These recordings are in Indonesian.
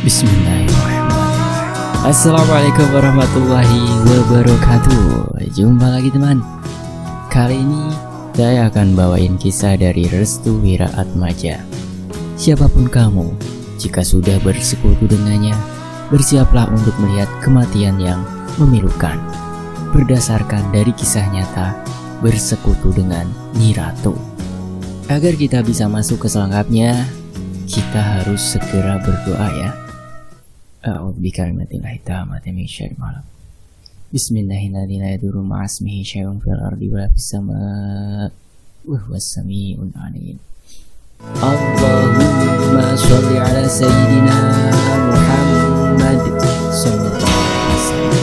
Bismillahirrahmanirrahim. Assalamualaikum warahmatullahi wabarakatuh. Jumpa lagi teman. Kali ini saya akan bawain kisah dari Restu Wiraatmaja. Siapapun kamu, jika sudah bersekutu dengannya, bersiaplah untuk melihat kematian yang memilukan. Berdasarkan dari kisah nyata bersekutu dengan Nyi Ratu. Agar kita bisa masuk ke selengkapnya, kita harus segera berdoa ya. A'udzubikalimatillahit tammati min syarri ma khalaq. Bismillahirrahmanirrahim. Ma'asmihi syai'un fil ardi wa fis sama' wa huwas sami'ul 'alim. Allahumma sholli ala sayyidina Muhammad sallallahu alaihi wasallam.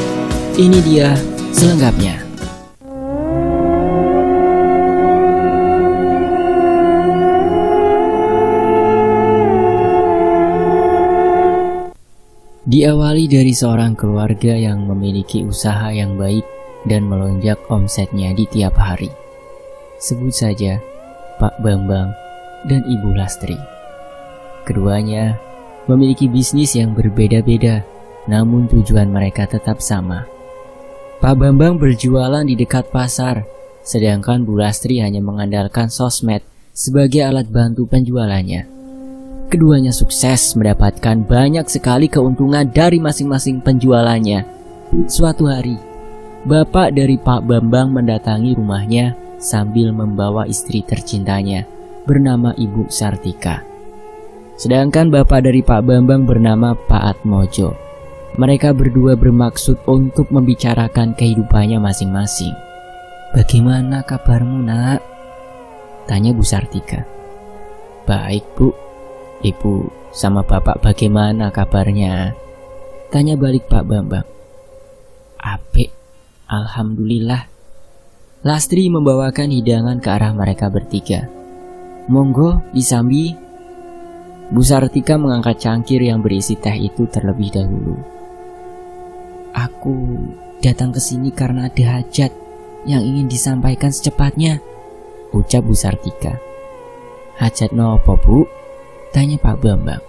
Ini dia selengkapnya. Diawali dari seorang keluarga yang memiliki usaha yang baik dan melonjak omsetnya di tiap hari. Sebut saja Pak Bambang dan Ibu Lastri. Keduanya memiliki bisnis yang berbeda-beda, namun tujuan mereka tetap sama. Pak Bambang berjualan di dekat pasar, sedangkan Bu Lastri hanya mengandalkan sosmed sebagai alat bantu penjualannya. Keduanya sukses mendapatkan banyak sekali keuntungan dari masing-masing penjualannya. Suatu hari, bapak dari Pak Bambang mendatangi rumahnya sambil membawa istri tercintanya bernama Ibu Sartika. Sedangkan bapak dari Pak Bambang bernama Pak Atmojo. Mereka berdua bermaksud untuk membicarakan kehidupannya masing-masing. "Bagaimana kabarmu, Nak?" tanya Bu Sartika. "Baik, Bu. Ibu sama bapak bagaimana kabarnya?" tanya balik Pak Bambang. "Apik, alhamdulillah." Lastri membawakan hidangan ke arah mereka bertiga. "Monggo disambi." Bu Sartika mengangkat cangkir yang berisi teh itu terlebih dahulu. "Aku datang ke sini karena ada hajat yang ingin disampaikan secepatnya," ucap Bu Sartika. "Hajat nopo, Bu?" tanya Pak Bambang.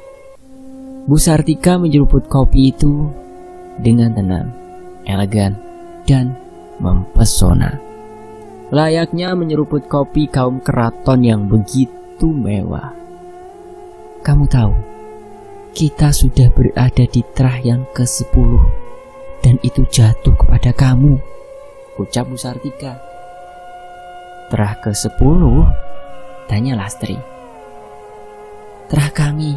Bu Sartika menyeruput kopi itu dengan tenang, elegan, dan mempesona. Layaknya menyeruput kopi kaum keraton yang begitu mewah. "Kamu tahu, kita sudah berada di terah yang ke-10 dan itu jatuh kepada kamu," ucap Bu Sartika. "Terah ke-10?" tanya Lastri. "Terah kami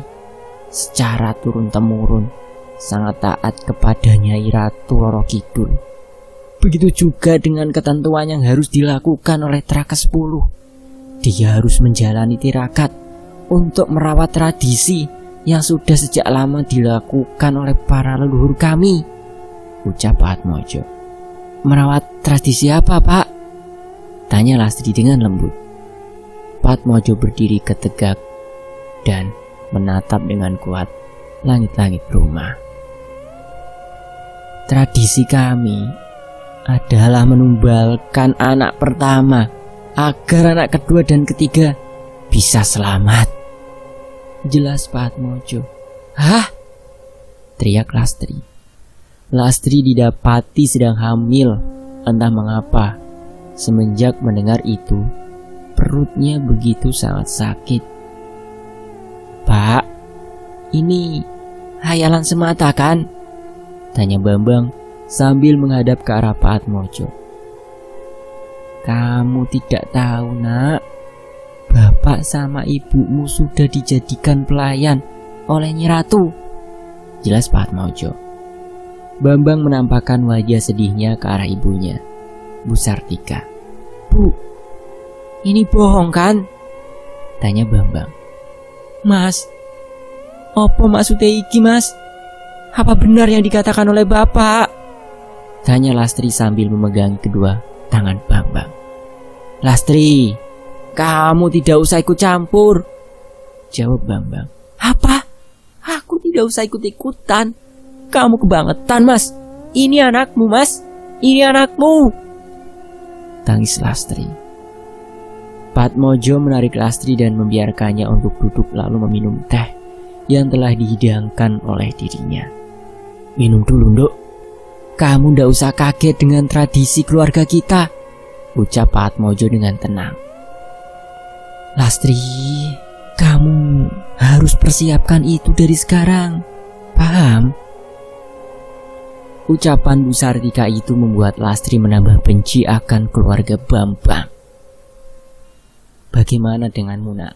secara turun-temurun sangat taat kepada Nyai Ratu Roro Kidul. Begitu juga dengan ketentuan yang harus dilakukan oleh terah ke-10. Dia harus menjalani tirakat untuk merawat tradisi yang sudah sejak lama dilakukan oleh para leluhur kami," ucap Pak Atmojo. "Merawat tradisi apa, Pak?" tanya Lastri dengan lembut. Pak Atmojo berdiri ketegak dan menatap dengan kuat langit-langit rumah. "Tradisi kami adalah menumbalkan anak pertama agar anak kedua dan ketiga bisa selamat," jelas Pak Atmojo. "Hah?" teriak Lastri. Lastri didapati sedang hamil, entah mengapa. Semenjak mendengar itu, perutnya begitu sangat sakit. "Pak, ini hayalan semata kan?" tanya Bambang sambil menghadap ke arah Pak Atmojo. "Kamu tidak tahu, Nak. Bapak sama ibumu sudah dijadikan pelayan oleh Nyi Ratu," jelas Pak Atmojo. Bambang menampakkan wajah sedihnya ke arah ibunya, Bu Sartika. "Bu, ini bohong kan?" tanya Bambang. "Mas, opo maksudnya iki, Mas? Apa benar yang dikatakan oleh Bapak?" tanya Lastri sambil memegang kedua tangan Bambang. "Lastri, kamu tidak usah ikut campur," jawab Bambang. "Apa? Aku tidak usah ikut-ikutan. Kamu kebangetan, Mas. Ini anakmu, Mas. Ini anakmu," tangis Lastri. Pak Atmojo menarik Lastri dan membiarkannya untuk duduk lalu meminum teh yang telah dihidangkan oleh dirinya. "Minum dulu, Nduk. Kamu ndak usah kaget dengan tradisi keluarga kita," ucap Pak Atmojo dengan tenang. "Lastri, kamu harus persiapkan itu dari sekarang. Paham?" Ucapan Bu Sartika itu membuat Lastri menambah benci akan keluarga Bambang. "Bagaimana denganmu, Nak?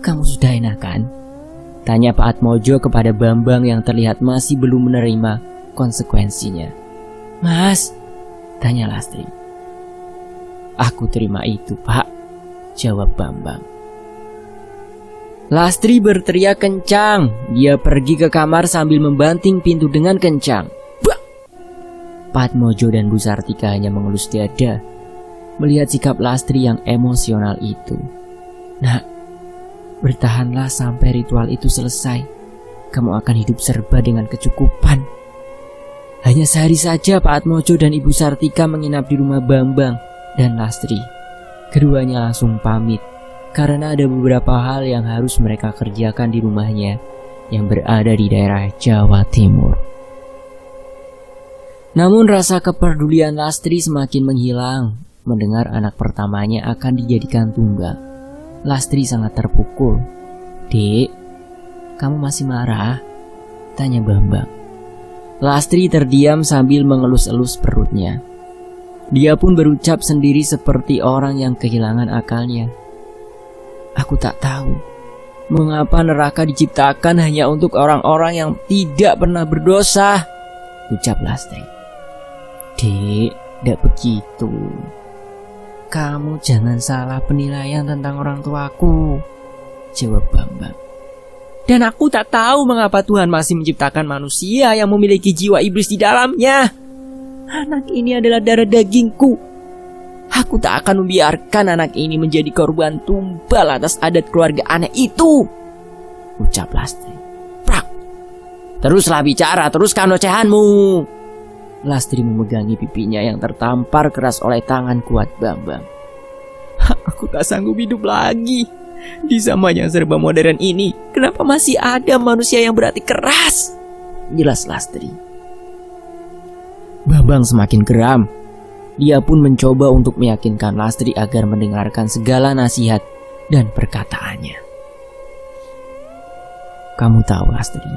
Kamu sudah enak kan?" tanya Pak Atmojo kepada Bambang yang terlihat masih belum menerima konsekuensinya. "Mas," tanya Lastri. "Aku terima itu, Pak," jawab Bambang. Lastri berteriak kencang. Dia pergi ke kamar sambil membanting pintu dengan kencang. Bah! Pak Atmojo dan Bu Sartika hanya mengelus dada melihat sikap Lastri yang emosional itu. "Nak, bertahanlah sampai ritual itu selesai. Kamu akan hidup serba dengan kecukupan." Hanya sehari saja Pak Atmojo dan Ibu Sartika menginap di rumah Bambang dan Lastri. Keduanya langsung pamit karena ada beberapa hal yang harus mereka kerjakan di rumahnya yang berada di daerah Jawa Timur. Namun rasa kepedulian Lastri semakin menghilang mendengar anak pertamanya akan dijadikan tunggal. Lastri sangat terpukul. "Dek, kamu masih marah?" tanya Bambang. Lastri terdiam sambil mengelus-elus perutnya. Dia pun berucap sendiri seperti orang yang kehilangan akalnya. "Aku tak tahu mengapa neraka diciptakan hanya untuk orang-orang yang tidak pernah berdosa," ucap Lastri. "Dek, tidak begitu. Kamu jangan salah penilaian tentang orang tuaku," jawab Bambang. "Dan aku tak tahu mengapa Tuhan masih menciptakan manusia yang memiliki jiwa iblis di dalamnya. Anak ini adalah darah dagingku. Aku tak akan membiarkan anak ini menjadi korban tumbal atas adat keluarga aneh itu," ucap Lastri. "Prak! Teruslah bicara, teruskan ocehanmu." Lastri memegangi pipinya yang tertampar keras oleh tangan kuat Bambang. "Aku tak sanggup hidup lagi. Di zaman yang serba modern ini, kenapa masih ada manusia yang berhati keras?" jelas Lastri. Bambang semakin geram. Dia pun mencoba untuk meyakinkan Lastri agar mendengarkan segala nasihat dan perkataannya. "Kamu tahu, Lastri,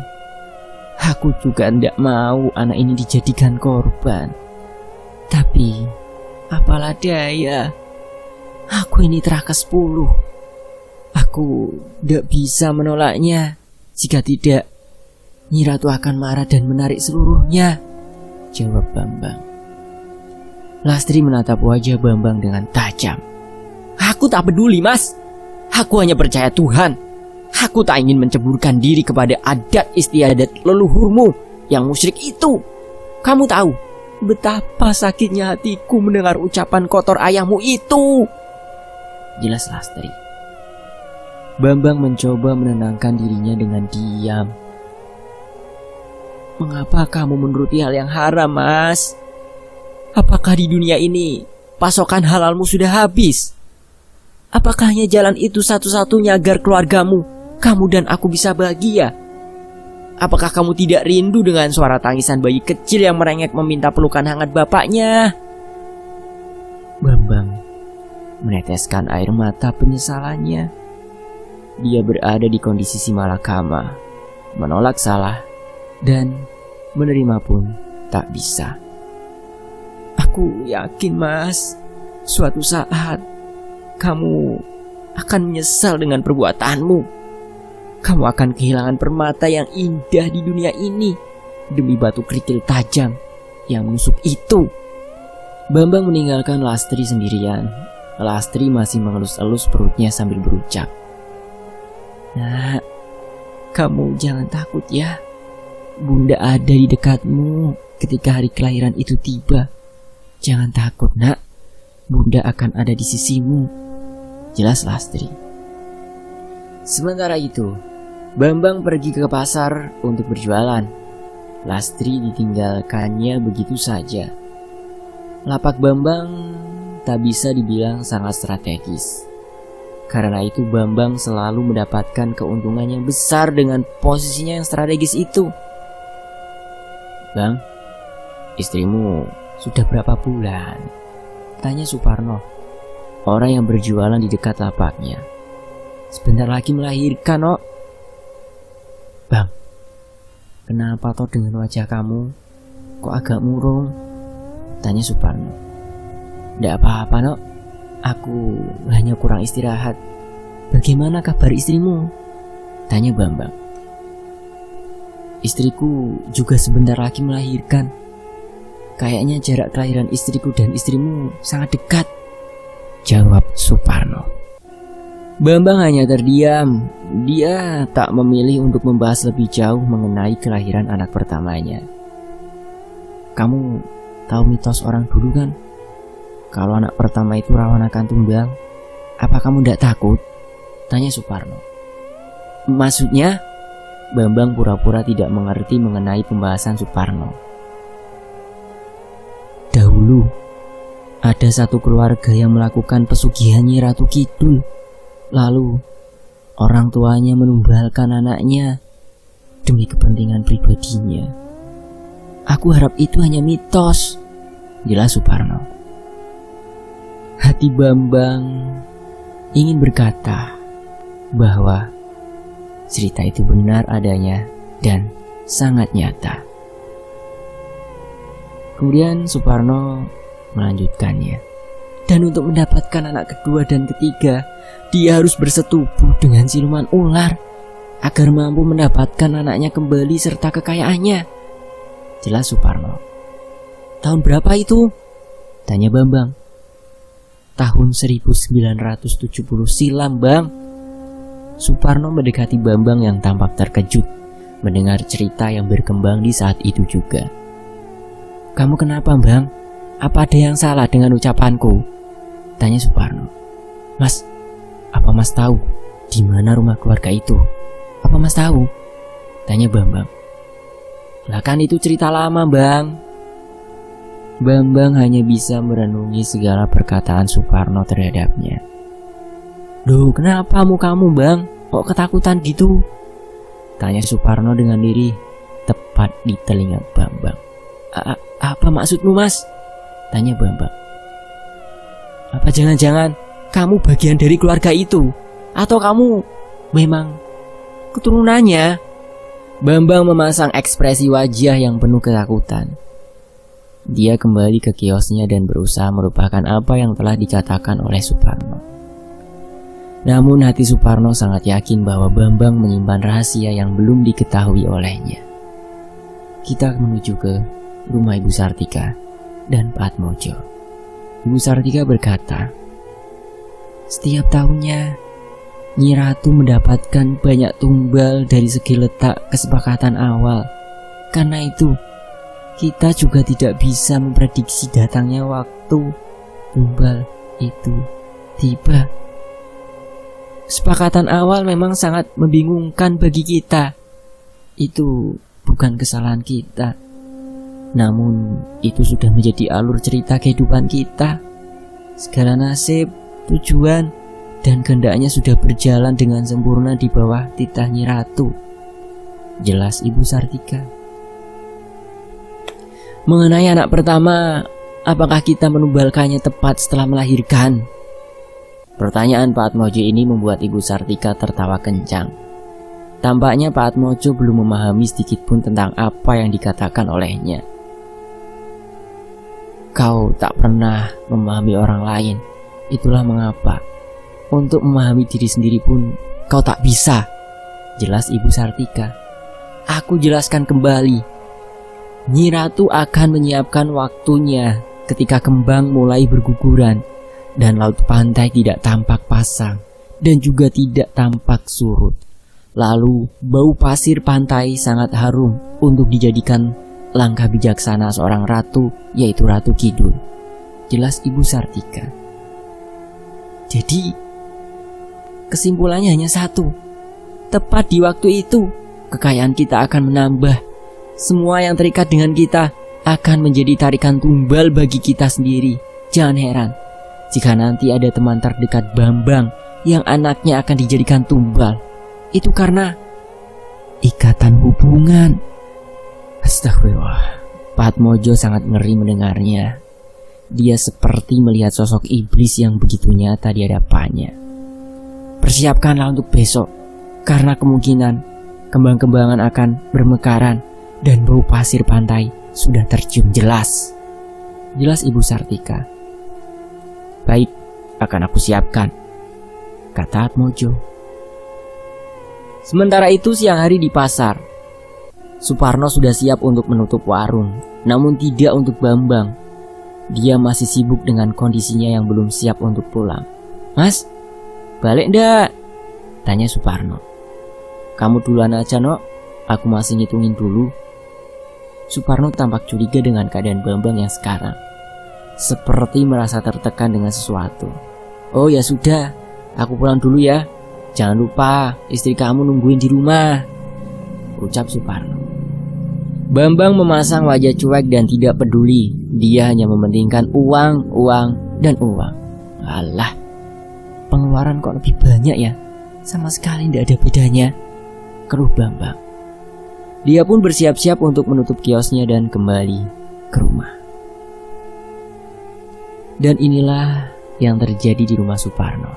aku juga tidak mau anak ini dijadikan korban. Tapi apalah daya, aku ini teraka 10. Aku tidak bisa menolaknya. Jika tidak, Nyi Ratu akan marah dan menarik seluruhnya," jawab Bambang. Lastri menatap wajah Bambang dengan tajam. "Aku tak peduli, Mas. Aku hanya percaya Tuhan. Aku tak ingin menceburkan diri kepada adat istiadat leluhurmu yang musyrik itu. Kamu tahu betapa sakitnya hatiku mendengar ucapan kotor ayahmu itu," jelas Lastri. Bambang mencoba menenangkan dirinya dengan diam. "Mengapa kamu menuruti hal yang haram, Mas? Apakah di dunia ini pasokan halalmu sudah habis? Apakah hanya jalan itu satu-satunya agar keluargamu, kamu dan aku bisa bahagia? Apakah kamu tidak rindu dengan suara tangisan bayi kecil yang merengek meminta pelukan hangat bapaknya?" Bambang meneteskan air mata penyesalannya. Dia berada di kondisi simalakama, menolak salah dan menerima pun tak bisa. "Aku yakin, Mas, suatu saat kamu akan menyesal dengan perbuatanmu. Kamu akan kehilangan permata yang indah di dunia ini demi batu kerikil tajam yang menusuk itu." Bambang meninggalkan Lastri sendirian. Lastri masih mengelus-elus perutnya sambil berucap, "Nak, kamu jangan takut ya. Bunda ada di dekatmu ketika hari kelahiran itu tiba. Jangan takut, Nak. Bunda akan ada di sisimu," jelas Lastri. Sementara itu, Bambang pergi ke pasar untuk berjualan. Lastri ditinggalkannya begitu saja. Lapak Bambang tak bisa dibilang sangat strategis. Karena itu Bambang selalu mendapatkan keuntungan yang besar dengan posisinya yang strategis itu. Bang, istrimu sudah berapa bulan? Tanya Suparno, orang yang berjualan di dekat lapaknya. Sebentar lagi melahirkan, oh. Bang, kenapa toh dengan wajah kamu kok agak murung? Tanya Suparno. Nggak apa-apa, no. Aku hanya kurang istirahat. Bagaimana kabar istrimu? Tanya Bambang. Istriku juga sebentar lagi melahirkan. Kayaknya jarak kelahiran istriku dan istrimu sangat dekat, jawab Suparno. Bambang hanya terdiam. Dia tak memilih untuk membahas lebih jauh mengenai kelahiran anak pertamanya. Kamu tahu mitos orang dulu kan? Kalau anak pertama itu rawan akan tumbang. Apa kamu tidak takut? Tanya Suparno. Maksudnya? Bambang pura-pura tidak mengerti mengenai pembahasan Suparno. Dahulu, ada satu keluarga yang melakukan pesugihan Nyi Ratu Kidul. Lalu, orang tuanya menumbalkan anaknya demi kepentingan pribadinya. Aku harap itu hanya mitos, jelas Suparno. Hati Bambang ingin berkata bahwa cerita itu benar adanya dan sangat nyata. Kemudian Suparno melanjutkannya. Dan untuk mendapatkan anak kedua dan ketiga, dia harus bersetubuh dengan siluman ular agar mampu mendapatkan anaknya kembali serta kekayaannya, jelas Suparno. Tahun berapa itu? Tanya Bambang. Tahun 1970 silam, Bang. Suparno mendekati Bambang yang tampak terkejut mendengar cerita yang berkembang di saat itu juga. Kamu kenapa, Bang? Apa ada yang salah dengan ucapanku? Tanya Suparno. Mas, apa Mas tahu di mana rumah keluarga itu? Apa Mas tahu? Tanya Bambang. Lah kan itu cerita lama, Bang. Bambang hanya bisa merenungi segala perkataan Suparno terhadapnya. Duh, kenapa mukamu, Bang? Kok ketakutan gitu? Tanya Suparno dengan diri tepat di telinga Bambang. Apa maksudmu, Mas? Tanya Bambang. Apa jangan-jangan kamu bagian dari keluarga itu? Atau kamu memang keturunannya? Bambang memasang ekspresi wajah yang penuh ketakutan. Dia kembali ke kiosnya dan berusaha melupakan apa yang telah dikatakan oleh Suparno. Namun hati Suparno sangat yakin bahwa Bambang menyimpan rahasia yang belum diketahui olehnya. Kita menuju ke rumah Ibu Sartika dan Pak Atmojo. Ibu Sartika berkata, setiap tahunnya Nyi Ratu mendapatkan banyak tumbal dari segi letak kesepakatan awal. Karena itu, kita juga tidak bisa memprediksi datangnya waktu tumbal itu tiba. Kesepakatan awal memang sangat membingungkan bagi kita. Itu bukan kesalahan kita. Namun itu sudah menjadi alur cerita kehidupan kita. Segala nasib, tujuan, dan kehendaknya sudah berjalan dengan sempurna di bawah titah Nyi Ratu, jelas Ibu Sartika. Mengenai anak pertama, apakah kita menumbalkannya tepat setelah melahirkan? Pertanyaan Pak Atmojo ini membuat Ibu Sartika tertawa kencang. Tampaknya Pak Atmojo belum memahami sedikit pun tentang apa yang dikatakan olehnya. Kau tak pernah memahami orang lain. Itulah mengapa untuk memahami diri sendiri pun kau tak bisa, jelas Ibu Sartika. Aku jelaskan kembali. Nyi Ratu akan menyiapkan waktunya ketika kembang mulai berguguran dan laut pantai tidak tampak pasang dan juga tidak tampak surut. Lalu bau pasir pantai sangat harum untuk dijadikan langkah bijaksana seorang ratu, yaitu Ratu Kidul, jelas Ibu Sartika. Jadi kesimpulannya hanya satu. Tepat di waktu itu kekayaan kita akan menambah. Semua yang terikat dengan kita akan menjadi tarikan tumbal bagi kita sendiri. Jangan heran jika nanti ada teman terdekat Bambang yang anaknya akan dijadikan tumbal. Itu karena ikatan hubungan. Astagfirullah. Patmojo sangat ngeri mendengarnya. Dia seperti melihat sosok iblis yang begitu nyata di hadapannya. Persiapkanlah untuk besok, karena kemungkinan kembang-kembangan akan bermekaran dan bau pasir pantai sudah tercium jelas. Jelas Ibu Sartika. Baik, akan aku siapkan, kata Atmojo. Sementara itu siang hari di pasar, Suparno sudah siap untuk menutup warung, namun tidak untuk Bambang. Dia masih sibuk dengan kondisinya yang belum siap untuk pulang. Mas, balik ndak? Tanya Suparno. Kamu duluan aja, Nok. Aku masih ngitungin dulu. Suparno tampak curiga dengan keadaan Bambang yang sekarang. Seperti merasa tertekan dengan sesuatu. Oh ya sudah, aku pulang dulu ya. Jangan lupa istri kamu nungguin di rumah, ucap Suparno. Bambang memasang wajah cuek dan tidak peduli. Dia hanya mementingkan uang, dan uang. Alah, pengeluaran kok lebih banyak ya? Sama sekali tidak ada bedanya, keluh Bambang. Dia pun bersiap-siap untuk menutup kiosnya dan kembali ke rumah. Dan inilah yang terjadi di rumah Suparno.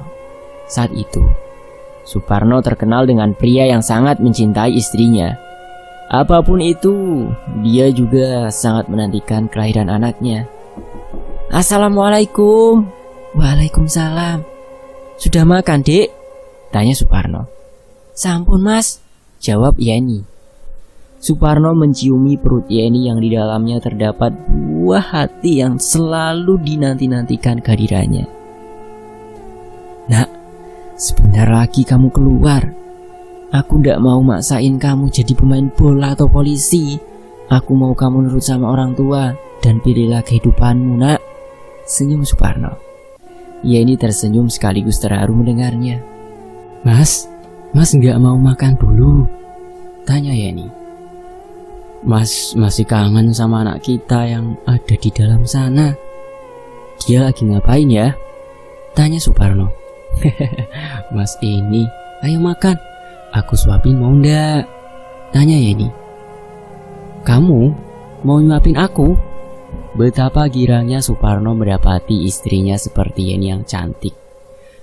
Saat itu, Suparno terkenal dengan pria yang sangat mencintai istrinya. Apapun itu, dia juga sangat menantikan kelahiran anaknya. Assalamualaikum. Waalaikumsalam. Sudah makan, Dek? Tanya Suparno. Sampun, Mas, jawab Yeni. Suparno menciumi perut Yeni yang di dalamnya terdapat buah hati yang selalu dinanti-nantikan kehadirannya. Nak, sebentar lagi kamu keluar. Aku ndak mau maksain kamu jadi pemain bola atau polisi. Aku mau kamu nurut sama orang tua dan pilihlah kehidupanmu, Nak. Senyum Suparno. Yeni tersenyum sekaligus terharu mendengarnya. Mas nggak mau makan dulu? Tanya Yeni. Mas masih kangen sama anak kita yang ada di dalam sana. Dia lagi ngapain ya? Tanya Suparno. Mas ini, ayo makan. Aku suapin mau ndak? Tanya Yeni. Kamu mau nyuapin aku? Betapa girangnya Suparno mendapati istrinya seperti Yeni yang cantik,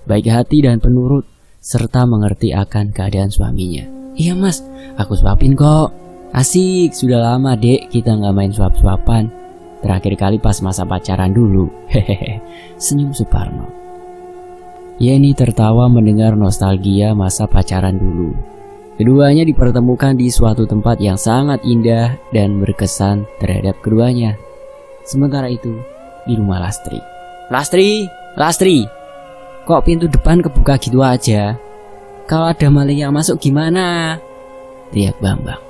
baik hati dan penurut, serta mengerti akan keadaan suaminya. Iya mas, aku suapin kok. Asik, sudah lama Dek kita gak main suap-suapan. Terakhir kali pas masa pacaran dulu. Hehehe, senyum Suparno. Yeni tertawa mendengar nostalgia masa pacaran dulu. Keduanya dipertemukan di suatu tempat yang sangat indah dan berkesan terhadap keduanya. Sementara itu, di rumah Lastri. Lastri, kok pintu depan kebuka gitu aja? Kalau ada maling yang masuk gimana? Teriak Bambang.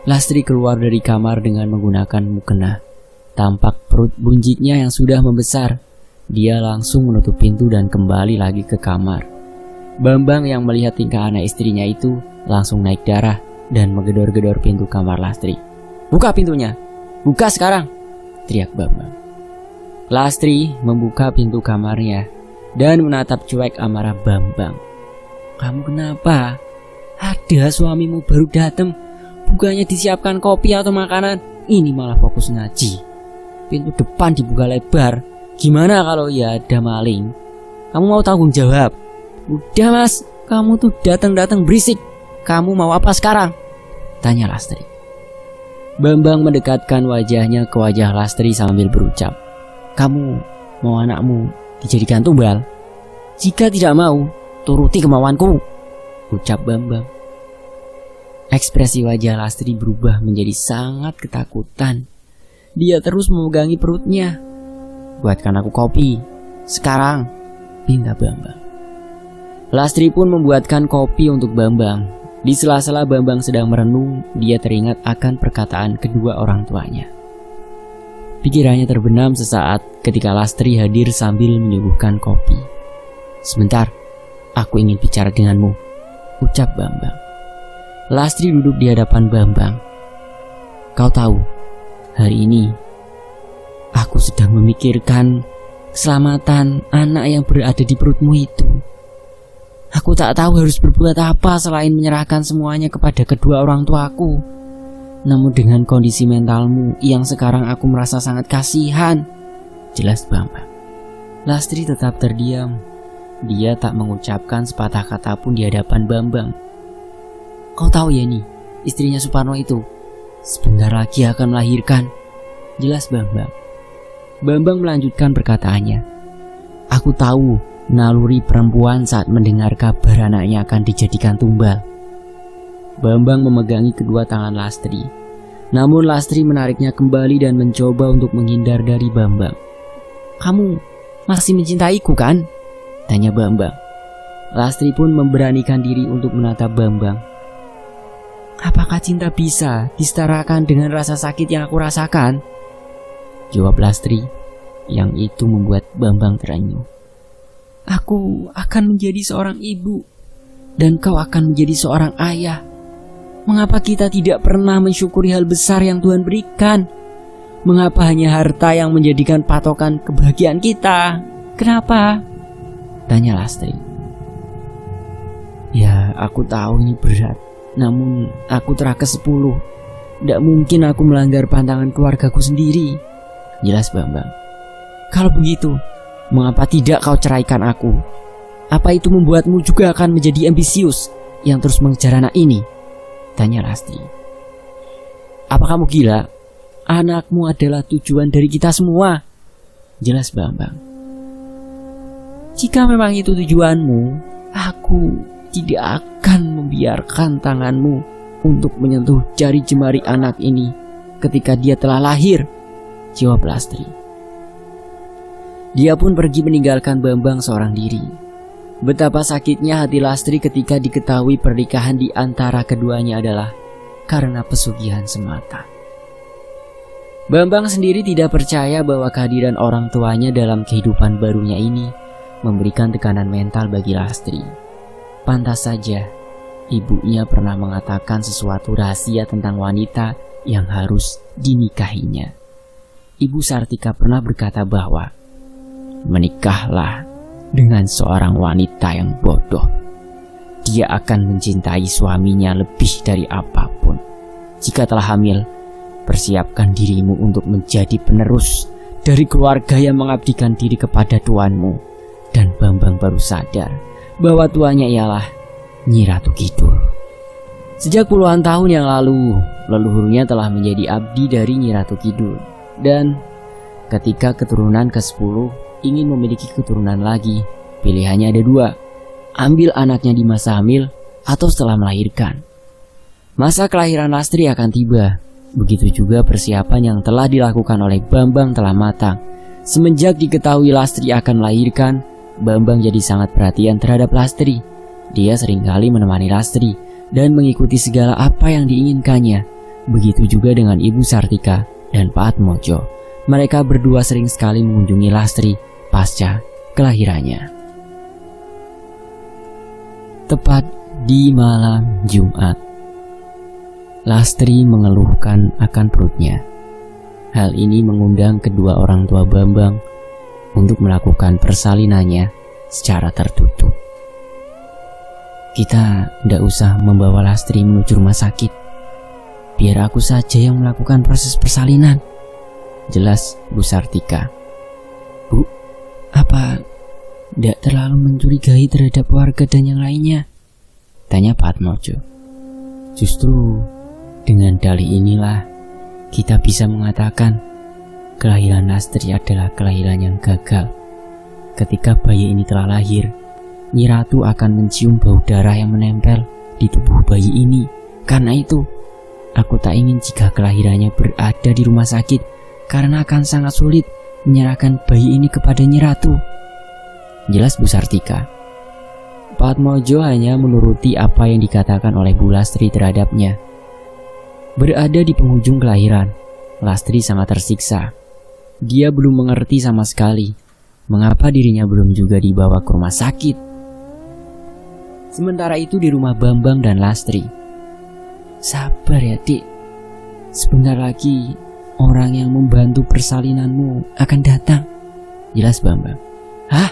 Lastri keluar dari kamar dengan menggunakan mukena. Tampak perut buncitnya yang sudah membesar. Dia langsung menutup pintu dan kembali lagi ke kamar. Bambang yang melihat tingkah anak istrinya itu langsung naik darah dan menggedor-gedor pintu kamar Lastri. Buka pintunya, buka sekarang, teriak Bambang. Lastri membuka pintu kamarnya dan menatap cuek amarah Bambang. Kamu kenapa? Ada suamimu baru datang. Bukannya disiapkan kopi atau makanan, ini malah fokus ngaji. Pintu depan dibuka lebar. Gimana kalau ya ada maling? Kamu mau tanggung jawab? Udah mas, kamu tuh datang-datang berisik. Kamu mau apa sekarang? Tanya Lastri. Bambang mendekatkan wajahnya ke wajah Lastri sambil berucap, kamu mau anakmu dijadikan tumbal? Jika tidak mau, turuti kemauanku, ucap Bambang. Ekspresi wajah Lastri berubah menjadi sangat ketakutan. Dia terus memegangi perutnya. Buatkan aku kopi, sekarang, pinta Bambang. Lastri pun membuatkan kopi untuk Bambang. Di sela-sela Bambang sedang merenung, dia teringat akan perkataan kedua orang tuanya. Pikirannya terbenam sesaat ketika Lastri hadir sambil menyuguhkan kopi. Sebentar, aku ingin bicara denganmu, ucap Bambang. Lastri duduk di hadapan Bambang. Kau tahu, hari ini aku sedang memikirkan keselamatan anak yang berada di perutmu itu. Aku tak tahu harus berbuat apa selain menyerahkan semuanya kepada kedua orang tuaku. Namun dengan kondisi mentalmu yang sekarang aku merasa sangat kasihan. Jelas Bambang. Lastri tetap terdiam. Dia tak mengucapkan sepatah kata pun di hadapan Bambang. Kau tahu ya nih, istrinya Suparno itu sebentar lagi akan melahirkan. Jelas Bambang. Bambang melanjutkan perkataannya. Aku tahu naluri perempuan saat mendengar kabar anaknya akan dijadikan tumbal. Bambang memegangi kedua tangan Lastri. Namun Lastri menariknya kembali dan mencoba untuk menghindar dari Bambang. Kamu masih mencintaiku kan? Tanya Bambang. Lastri pun memberanikan diri untuk menatap Bambang. Apakah cinta bisa disetarakan dengan rasa sakit yang aku rasakan? Jawab Lastri, yang itu membuat Bambang terenyuh. Aku akan menjadi seorang ibu, dan kau akan menjadi seorang ayah. Mengapa kita tidak pernah mensyukuri hal besar yang Tuhan berikan? Mengapa hanya harta yang menjadikan patokan kebahagiaan kita? Kenapa? Tanya Lastri. Ya, aku tahu ini berat. Namun aku terakes 10. Tidak mungkin aku melanggar pantangan keluargaku sendiri. Jelas Bambang. Kalau begitu, mengapa tidak kau ceraikan aku? Apa itu membuatmu juga akan menjadi ambisius yang terus mengejar anak ini? Tanya Lastri. Apa kamu gila? Anakmu adalah tujuan dari kita semua. Jelas Bambang. Jika memang itu tujuanmu, aku tidak akan membiarkan tanganmu untuk menyentuh jari jemari anak ini ketika dia telah lahir. Jawab Lastri. Dia pun pergi meninggalkan Bambang seorang diri. Betapa sakitnya hati Lastri ketika diketahui pernikahan di antara keduanya adalah karena pesugihan semata. Bambang sendiri tidak percaya bahwa kehadiran orang tuanya dalam kehidupan barunya ini memberikan tekanan mental bagi Lastri. Pantas saja, ibunya pernah mengatakan sesuatu rahasia tentang wanita yang harus dinikahinya. Ibu Sartika pernah berkata bahwa menikahlah dengan seorang wanita yang bodoh. Dia akan mencintai suaminya lebih dari apapun. Jika telah hamil, persiapkan dirimu untuk menjadi penerus dari keluarga yang mengabdikan diri kepada tuanmu. Dan Bambang baru sadar bahwa tuannya ialah Nyi Ratu Kidul. Sejak puluhan tahun yang lalu, leluhurnya telah menjadi abdi dari Nyi Ratu Kidul. Dan ketika keturunan ke-10 ingin memiliki keturunan lagi, pilihannya ada 2. Ambil anaknya di masa hamil atau setelah melahirkan. Masa kelahiran Lastri akan tiba. Begitu juga persiapan yang telah dilakukan oleh Bambang telah matang. Semenjak diketahui Lastri akan melahirkan, Bambang jadi sangat perhatian terhadap Lastri. Dia seringkali menemani Lastri dan mengikuti segala apa yang diinginkannya. Begitu juga dengan Ibu Sartika dan Pak Atmojo. Mereka berdua sering sekali mengunjungi Lastri pasca kelahirannya. Tepat di malam Jumat, Lastri mengeluhkan akan perutnya. Hal ini mengundang kedua orang tua Bambang untuk melakukan persalinannya secara tertutup. Kita tidak usah membawa Lastri menuju rumah sakit. Biar aku saja yang melakukan proses persalinan. Jelas Bu Sartika. Bu, apa tidak terlalu mencurigai terhadap warga dan yang lainnya? Tanya Pak Atmojo. Justru dengan dalih inilah kita bisa mengatakan kelahiran Lastri adalah kelahiran yang gagal. Ketika bayi ini telah lahir, Nyi Ratu akan mencium bau darah yang menempel di tubuh bayi ini. Karena itu, aku tak ingin jika kelahirannya berada di rumah sakit, karena akan sangat sulit menyerahkan bayi ini kepada Nyi Ratu. Jelas Bu Sartika. Pak Atmojo hanya menuruti apa yang dikatakan oleh Bu Lastri terhadapnya. Berada di penghujung kelahiran, Lastri sangat tersiksa. Dia belum mengerti sama sekali mengapa dirinya belum juga dibawa ke rumah sakit. Sementara itu di rumah Bambang dan Lastri. Sabar ya Dik, sebentar lagi orang yang membantu persalinanmu akan datang. jelas Bambang. Hah?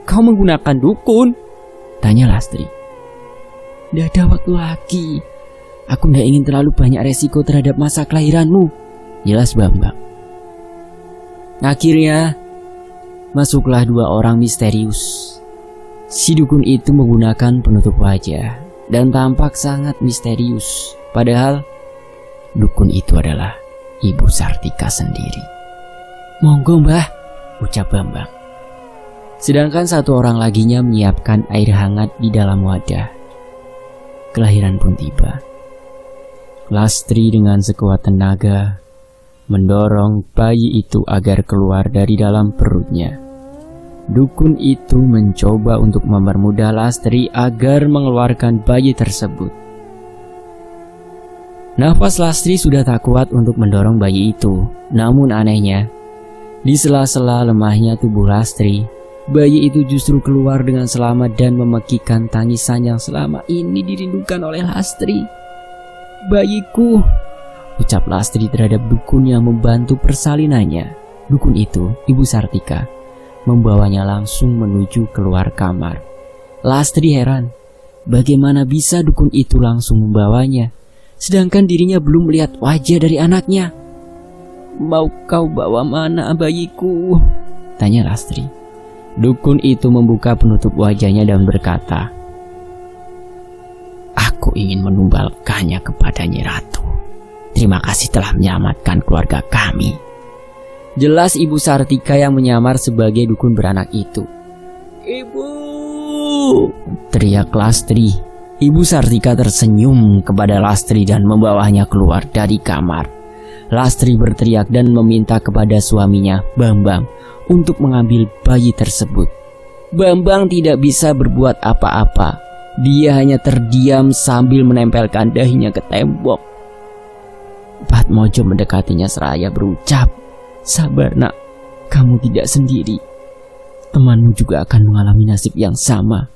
Kau menggunakan dukun? Tanya Lastri. Tidak ada waktu lagi. Aku tidak ingin terlalu banyak resiko terhadap masa kelahiranmu, jelas Bambang. Akhirnya masuklah 2 orang misterius. Si dukun itu menggunakan penutup wajah dan tampak sangat misterius. Padahal dukun itu adalah Ibu Sartika sendiri. Monggo Mbah, ucap Bambang. Sedangkan 1 orang laginya menyiapkan air hangat di dalam wadah. Kelahiran pun tiba. Lastri dengan sekuat tenaga mendorong bayi itu agar keluar dari dalam perutnya. Dukun itu mencoba untuk mempermudah Lastri agar mengeluarkan bayi tersebut. Nafas Lastri sudah tak kuat untuk mendorong bayi itu. Namun anehnya, di sela-sela lemahnya tubuh Lastri, bayi itu justru keluar dengan selamat dan memekikkan tangisan yang selama ini dirindukan oleh Lastri. Bayiku, ucap Lastri terhadap dukun yang membantu persalinannya. Dukun itu, Ibu Sartika, membawanya langsung menuju keluar kamar. Lastri heran, bagaimana bisa dukun itu langsung membawanya, sedangkan dirinya belum melihat wajah dari anaknya. Mau kau bawa mana bayiku? Tanya Lastri. Dukun itu membuka penutup wajahnya dan berkata, aku ingin menumbalkannya kepada Nyi Ratu. Terima kasih telah menyelamatkan keluarga kami. Jelas Ibu Sartika yang menyamar sebagai dukun beranak itu. Ibu, teriak Lastri. Ibu Sartika tersenyum kepada Lastri dan membawanya keluar dari kamar. Lastri berteriak dan meminta kepada suaminya, Bambang, untuk mengambil bayi tersebut. Bambang tidak bisa berbuat apa-apa. Dia hanya terdiam sambil menempelkan dahinya ke tembok. Patmojo mendekatinya seraya berucap, sabar nak, kamu tidak sendiri. Temanmu juga akan mengalami nasib yang sama,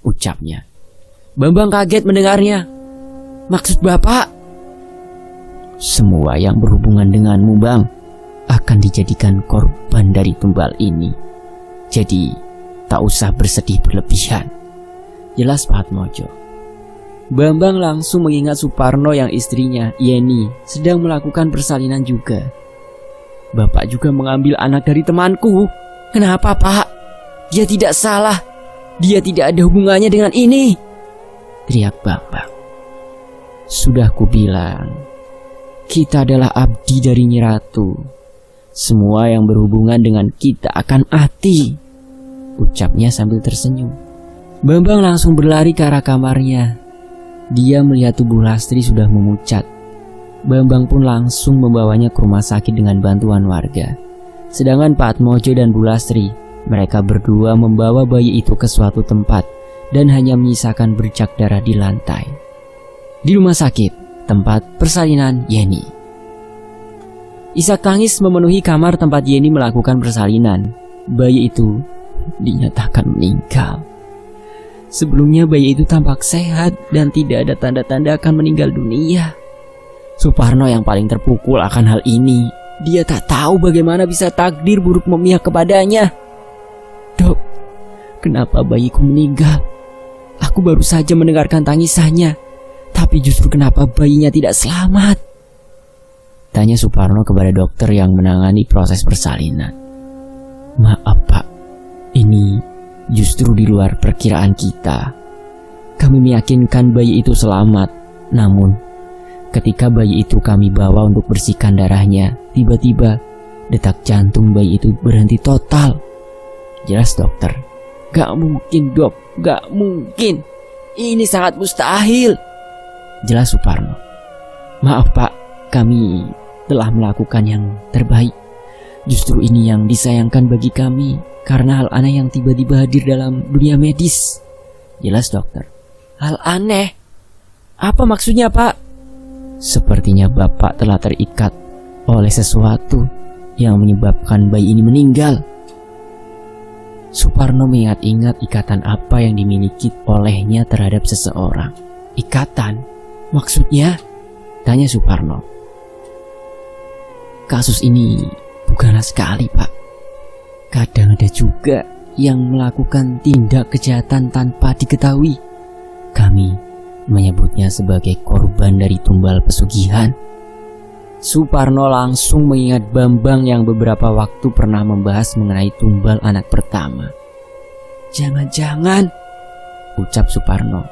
ucapnya. Bambang kaget mendengarnya. Maksud Bapak? Semua yang berhubungan denganmu, Bang, akan dijadikan korban dari tumbal ini. Jadi, tak usah bersedih berlebihan, jelas Patmojo. Bambang langsung mengingat Suparno yang istrinya, Yeni, sedang melakukan persalinan juga. Bapak juga mengambil anak dari temanku. Kenapa, Pak? Dia tidak salah. Dia tidak ada hubungannya dengan ini, teriak Bambang. Sudah kubilang, kita adalah abdi dari Nyi Ratu. Semua yang berhubungan dengan kita akan mati, ucapnya sambil tersenyum. Bambang langsung berlari ke arah kamarnya. Dia melihat tubuh Lastri sudah memucat. Bambang pun langsung membawanya ke rumah sakit dengan bantuan warga. Sedangkan Patmojo dan Bu Lastri, mereka berdua membawa bayi itu ke suatu tempat dan hanya menyisakan bercak darah di lantai. Di rumah sakit, tempat persalinan Yeni. Isak tangis memenuhi kamar tempat Yeni melakukan persalinan. Bayi itu dinyatakan meninggal. Sebelumnya bayi itu tampak sehat dan tidak ada tanda-tanda akan meninggal dunia. Suparno yang paling terpukul akan hal ini. Dia tak tahu bagaimana bisa takdir buruk memihak kepadanya. Dok, kenapa bayiku meninggal? Aku baru saja mendengarkan tangisannya. Tapi justru kenapa bayinya tidak selamat? Tanya Suparno kepada dokter yang menangani proses persalinan. Maaf Pak, ini justru di luar perkiraan kita. Kami meyakinkan bayi itu selamat. Namun, ketika bayi itu kami bawa untuk bersihkan darahnya, tiba-tiba detak jantung bayi itu berhenti total. Jelas dokter. Gak mungkin dok, gak mungkin. Ini sangat mustahil, jelas Suparno. Maaf Pak, kami telah melakukan yang terbaik. Justru ini yang disayangkan bagi kami, karena hal aneh yang tiba-tiba hadir dalam dunia medis, jelas dokter. Hal aneh? Apa maksudnya Pak? Sepertinya Bapak telah terikat oleh sesuatu yang menyebabkan bayi ini meninggal. Suparno mengingat-ingat ikatan apa yang dimiliki olehnya terhadap seseorang. Ikatan? Maksudnya? Tanya Suparno. Kasus ini bukanlah sekali Pak. Kadang ada juga yang melakukan tindak kejahatan tanpa diketahui. Kami menyebutnya sebagai korban dari tumbal pesugihan. Suparno langsung mengingat Bambang yang beberapa waktu pernah membahas mengenai tumbal anak pertama. Jangan-jangan, ucap Suparno.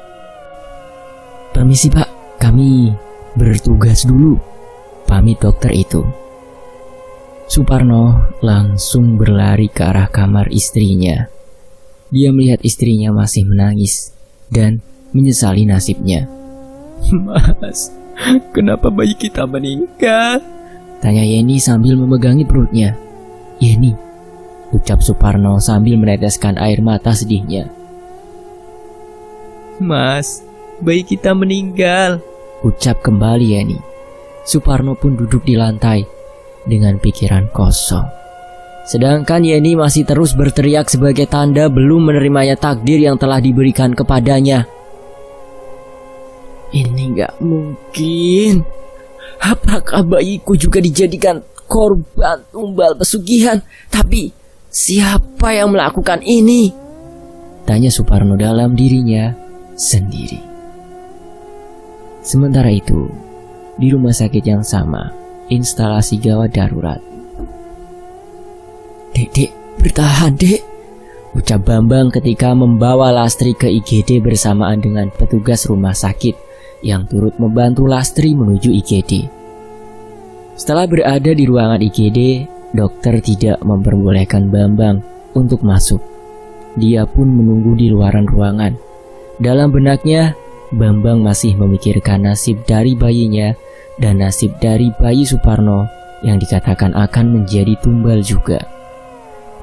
Permisi Pak, kami bertugas dulu, pamit dokter itu. Suparno langsung berlari ke arah kamar istrinya. Dia melihat istrinya masih menangis dan menyesali nasibnya. Mas, kenapa bayi kita meninggal? Tanya Yeni sambil memegangi perutnya. Yeni, ucap Suparno sambil meneteskan air mata sedihnya. Mas, bayi kita meninggal, ucap kembali Yeni. Suparno pun duduk di lantai dengan pikiran kosong. Sedangkan Yeni masih terus berteriak sebagai tanda belum menerimanya takdir yang telah diberikan kepadanya. Ini gak mungkin. Apakah bayiku juga dijadikan korban tumbal pesugihan? Tapi siapa yang melakukan ini? Tanya Suparno dalam dirinya sendiri. Sementara itu, di rumah sakit yang sama, instalasi gawat darurat. Dek, bertahan dek, ucap Bambang ketika membawa Lastri ke IGD bersamaan dengan petugas rumah sakit yang turut membantu Lastri menuju IGD. Setelah berada di ruangan IGD, dokter tidak memperbolehkan Bambang untuk masuk. Dia pun menunggu di luaran ruangan. Dalam benaknya, Bambang masih memikirkan nasib dari bayinya dan nasib dari bayi Suparno yang dikatakan akan menjadi tumbal juga.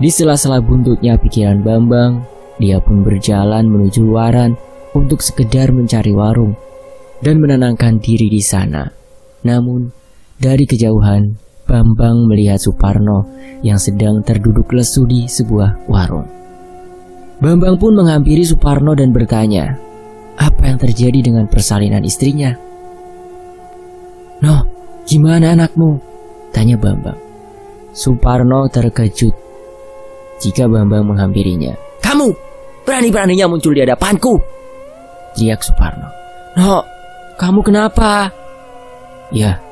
Di sela-sela buntutnya pikiran Bambang, dia pun berjalan menuju luaran untuk sekedar mencari warung dan menenangkan diri di sana. Namun, dari kejauhan, Bambang melihat Suparno yang sedang terduduk lesu di sebuah warung. Bambang pun menghampiri Suparno dan bertanya, apa yang terjadi dengan persalinan istrinya? Noh, gimana anakmu? Tanya Bambang. Suparno terkejut jika Bambang menghampirinya. Kamu, berani-beraninya muncul di hadapanku, teriak Suparno. Noh, kamu kenapa? Ya,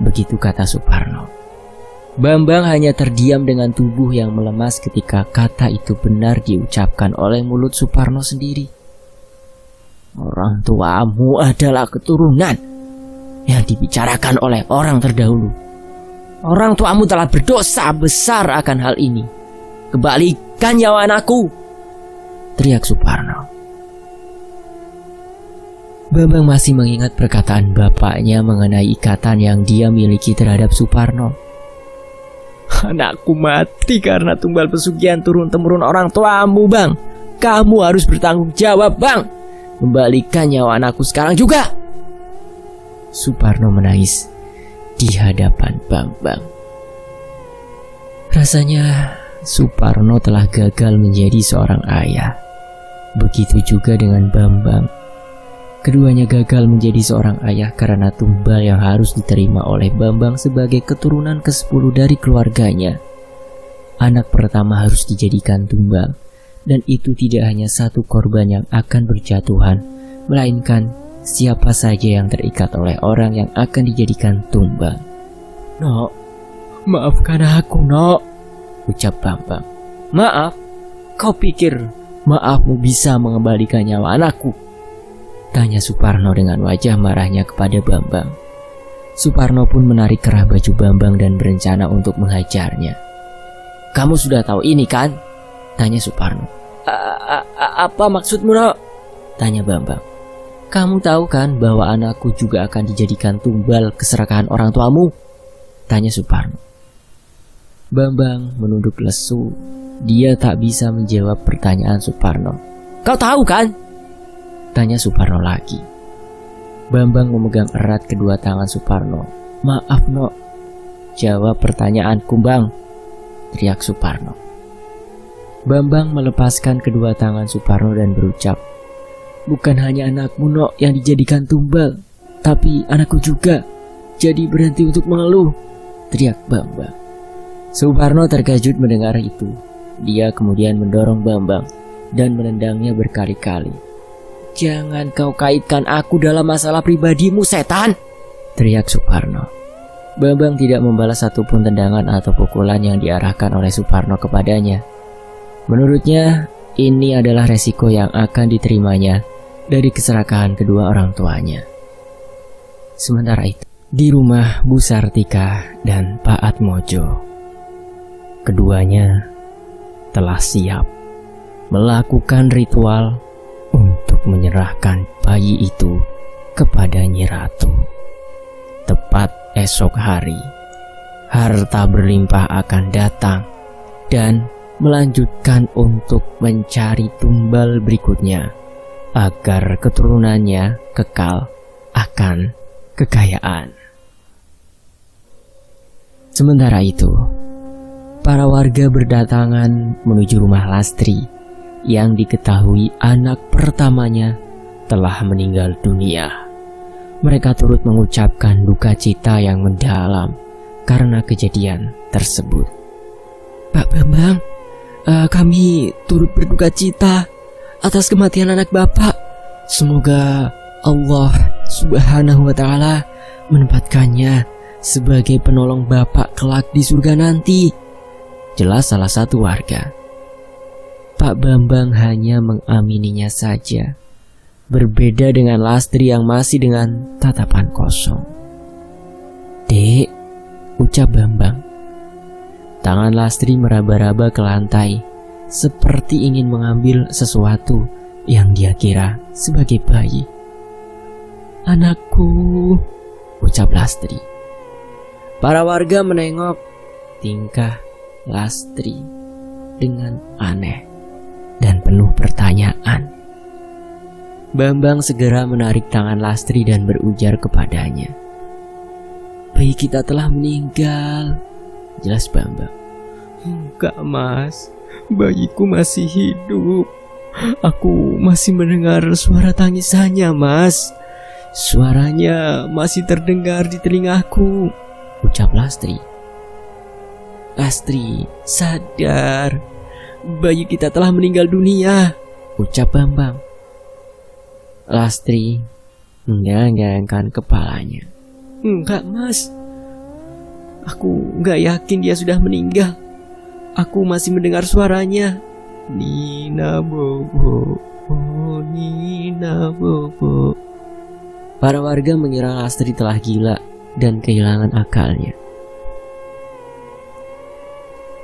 begitu kata Suparno. Bambang hanya terdiam dengan tubuh yang melemas ketika kata itu benar diucapkan oleh mulut Suparno sendiri. Orang tuamu adalah keturunan yang dibicarakan oleh orang terdahulu. Orang tuamu telah berdosa besar akan hal ini. Kembalikan nyawa anakku, teriak Suparno. Bambang masih mengingat perkataan bapaknya mengenai ikatan yang dia miliki terhadap Suparno. Anakku mati karena tumbal pesugihan turun-temurun orang tuamu, Bang. Kamu harus bertanggung jawab, Bang. Kembalikan nyawa anakku sekarang juga. Suparno menangis di hadapan Bambang. Rasanya Suparno telah gagal menjadi seorang ayah. Begitu juga dengan Bambang. Keduanya gagal menjadi seorang ayah karena tumbal yang harus diterima oleh Bambang sebagai keturunan ke-10 dari keluarganya. Anak pertama harus dijadikan tumbal, dan itu tidak hanya satu korban yang akan berjatuhan, melainkan siapa saja yang terikat oleh orang yang akan dijadikan tumbal. Nok, maafkan aku, Nok, ucap Bambang. Maaf? Kau pikir maafmu bisa mengembalikan nyawa anakku? Tanya Suparno dengan wajah marahnya kepada Bambang. Suparno pun menarik kerah baju Bambang dan berencana untuk menghajarnya. Kamu sudah tahu ini kan? Tanya Suparno. Apa maksudmu, Nok? Tanya Bambang. Kamu tahu kan bahwa anakku juga akan dijadikan tumbal keserakahan orang tuamu? Tanya Suparno. Bambang menunduk lesu. Dia tak bisa menjawab pertanyaan Suparno. Kau tahu kan? Tanya Suparno lagi. Bambang memegang erat kedua tangan Suparno. Maaf, Nok. Jawab pertanyaanku, Bang, teriak Suparno. Bambang melepaskan kedua tangan Suparno dan berucap, bukan hanya anakmu, Nok, yang dijadikan tumbal, tapi anakku juga. Jadi berhenti untuk mengeluh, teriak Bambang. Suparno terkejut mendengar itu. Dia kemudian mendorong Bambang dan menendangnya berkali-kali. "Jangan kau kaitkan aku dalam masalah pribadimu, setan!" teriak Suparno. Bambang tidak membalas satupun tendangan atau pukulan yang diarahkan oleh Suparno kepadanya. Menurutnya, ini adalah resiko yang akan diterimanya dari keserakahan kedua orang tuanya. Sementara itu, di rumah Bu Sartika dan Pak Atmojo, keduanya telah siap melakukan ritual untuk menyerahkan bayi itu kepada Nyi Ratu. Tepat esok hari, harta berlimpah akan datang dan melanjutkan untuk mencari tumbal berikutnya agar keturunannya kekal akan kekayaan. Sementara itu, para warga berdatangan menuju rumah Lastri yang diketahui anak pertamanya telah meninggal dunia. Mereka turut mengucapkan duka cita yang mendalam karena kejadian tersebut. "Pak Bambang, kami turut berduka cita atas kematian anak Bapak. Semoga Allah Subhanahu wa Ta'ala menempatkannya sebagai penolong Bapak kelak di surga nanti," jelas salah satu warga. Pak Bambang hanya mengamininya saja, berbeda dengan Lastri yang masih dengan tatapan kosong. "Dek," ucap Bambang. Tangan Lastri meraba-raba ke lantai, seperti ingin mengambil sesuatu yang dia kira sebagai bayi. "Anakku," ucap Lastri. Para warga menengok tingkah Lastri dengan aneh dan penuh pertanyaan. Bambang segera menarik tangan Lastri dan berujar kepadanya, "Bayi kita telah meninggal," jelas Bambang. "Enggak Mas, bayiku masih hidup. Aku masih mendengar suara tangisannya Mas. Suaranya masih terdengar di telingaku," ucap Lastri. "Lastri, sadar. Bayi kita telah meninggal dunia," ucap Bambang. Lastri menggeleng-gelengkan kepalanya. "Enggak Mas, aku enggak yakin dia sudah meninggal. Aku masih mendengar suaranya. Nina Bobo, oh Nina Bobo." Para warga mengira Lastri telah gila dan kehilangan akalnya.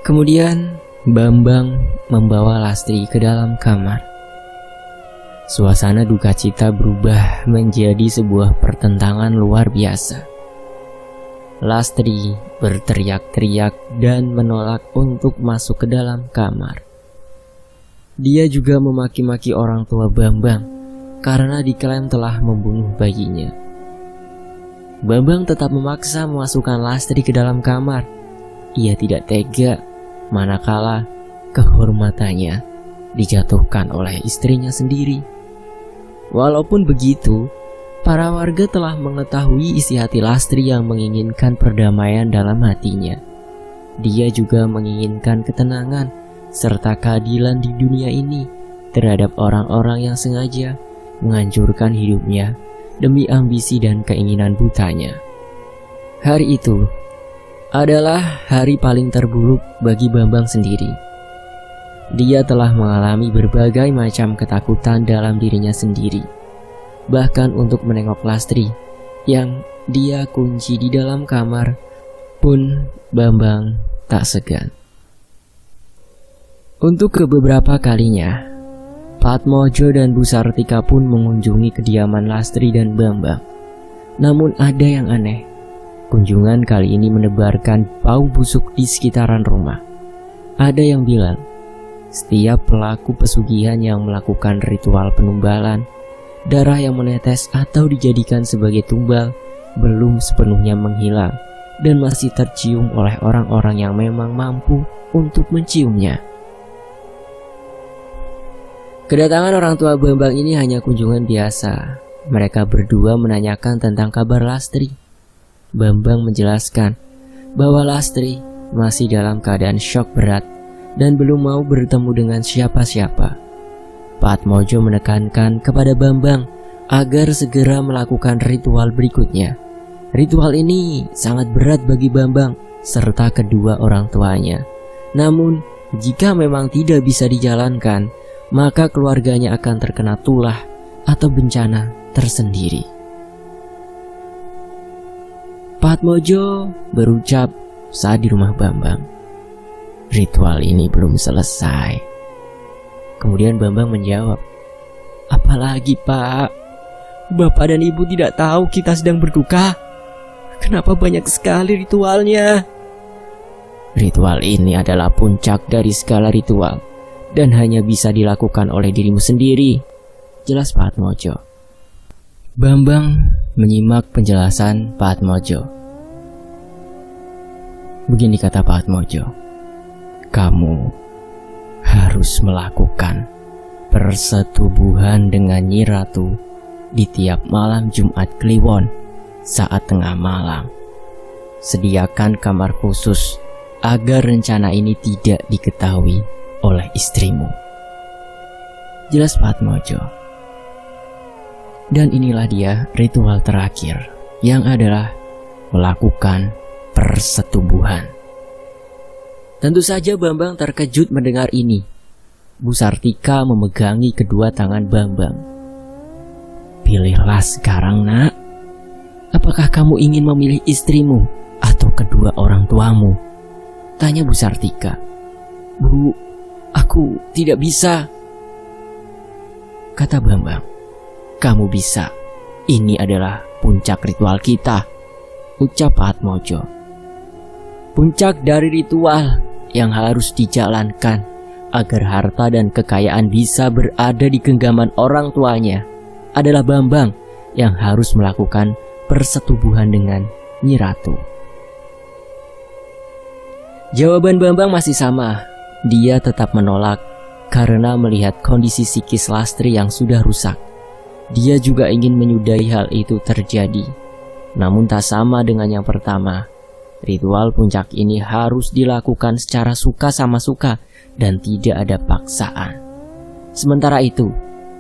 Kemudian Bambang membawa Lastri ke dalam kamar. Suasana duka cita berubah menjadi sebuah pertentangan luar biasa. Lastri berteriak-teriak dan menolak untuk masuk ke dalam kamar. Dia juga memaki-maki orang tua Bambang karena diklaim telah membunuh bayinya. Bambang tetap memaksa memasukkan Lastri ke dalam kamar. Ia tidak tega manakala kehormatannya dijatuhkan oleh istrinya sendiri. Walaupun begitu, para warga telah mengetahui isi hati Lastri yang menginginkan perdamaian dalam hatinya. Dia juga menginginkan ketenangan serta keadilan di dunia ini terhadap orang-orang yang sengaja menghancurkan hidupnya demi ambisi dan keinginan butanya. Hari itu adalah hari paling terburuk bagi Bambang sendiri. Dia telah mengalami berbagai macam ketakutan dalam dirinya sendiri. Bahkan untuk menengok Lastri yang dia kunci di dalam kamar pun Bambang tak segan. Untuk beberapa kalinya, Pak Atmojo dan Bu Sartika pun mengunjungi kediaman Lastri dan Bambang. Namun ada yang aneh. Kunjungan kali ini menebarkan bau busuk di sekitaran rumah. Ada yang bilang, setiap pelaku pesugihan yang melakukan ritual penumbalan, darah yang menetes atau dijadikan sebagai tumbal belum sepenuhnya menghilang dan masih tercium oleh orang-orang yang memang mampu untuk menciumnya. Kedatangan orang tua Bambang ini hanya kunjungan biasa. Mereka berdua menanyakan tentang kabar Lastri. Bambang menjelaskan bahwa Lastri masih dalam keadaan syok berat dan belum mau bertemu dengan siapa-siapa. Patmojo menekankan kepada Bambang agar segera melakukan ritual berikutnya. Ritual ini sangat berat bagi Bambang serta kedua orang tuanya. Namun, jika memang tidak bisa dijalankan, maka keluarganya akan terkena tulah atau bencana tersendiri. Patmojo berucap saat di rumah Bambang, "Ritual ini belum selesai." Kemudian Bambang menjawab, "Apalagi, Pak? Bapak dan Ibu tidak tahu kita sedang berduka. Kenapa banyak sekali ritualnya?" "Ritual ini adalah puncak dari segala ritual dan hanya bisa dilakukan oleh dirimu sendiri," jelas Patmojo. Bambang menyimak penjelasan Patmojo. Begini kata Patmojo, "Kamu harus melakukan persetubuhan dengan Nyi Ratu di tiap malam Jumat Kliwon saat tengah malam. Sediakan kamar khusus agar rencana ini tidak diketahui oleh istrimu," jelas Patmojo. Dan inilah dia ritual terakhir, yang adalah melakukan persetubuhan. Tentu saja Bambang terkejut mendengar ini. Bu Sartika memegangi kedua tangan Bambang. "Pilihlah sekarang, Nak. Apakah kamu ingin memilih istrimu atau kedua orang tuamu?" tanya Bu Sartika. "Bu, aku tidak bisa," kata Bambang. "Kamu bisa. Ini adalah puncak ritual kita," ucap Patmojo. Puncak dari ritual yang harus dijalankan agar harta dan kekayaan bisa berada di genggaman orang tuanya adalah Bambang yang harus melakukan persetubuhan dengan Nyi Ratu. Jawaban Bambang masih sama. Dia tetap menolak karena melihat kondisi psikis Lastri yang sudah rusak. Dia juga ingin menyudahi hal itu terjadi. Namun tak sama dengan yang pertama. Ritual puncak ini harus dilakukan secara suka sama suka dan tidak ada paksaan. Sementara itu,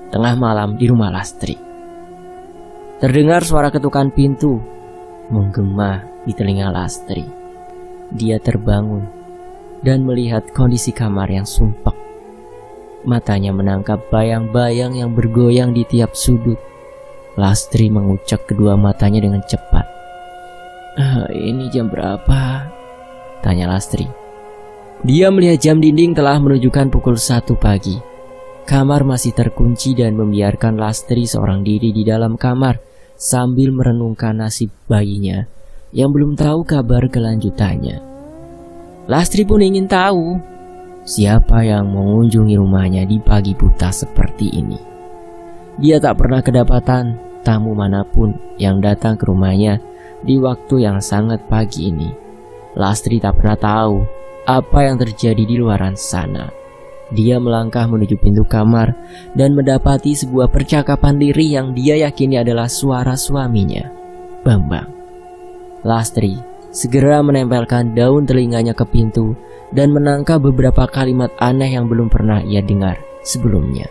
tengah malam di rumah Lastri, terdengar suara ketukan pintu menggema di telinga Lastri. Dia terbangun dan melihat kondisi kamar yang sumpek. Matanya menangkap bayang-bayang yang bergoyang di tiap sudut. Lastri mengucek kedua matanya dengan cepat. "Ini jam berapa?" tanya Lastri. Dia melihat jam dinding telah menunjukkan pukul 1 pagi. Kamar masih terkunci dan membiarkan Lastri seorang diri di dalam kamar sambil merenungkan nasib bayinya yang belum tahu kabar kelanjutannya. Lastri pun ingin tahu siapa yang mengunjungi rumahnya di pagi buta seperti ini. Dia tak pernah kedapatan tamu manapun yang datang ke rumahnya di waktu yang sangat pagi ini. Lastri tak pernah tahu apa yang terjadi di luaran sana. Dia melangkah menuju pintu kamar dan mendapati sebuah percakapan lirih yang dia yakini adalah suara suaminya, Bambang. Lastri segera menempelkan daun telinganya ke pintu dan menangkap beberapa kalimat aneh yang belum pernah ia dengar sebelumnya.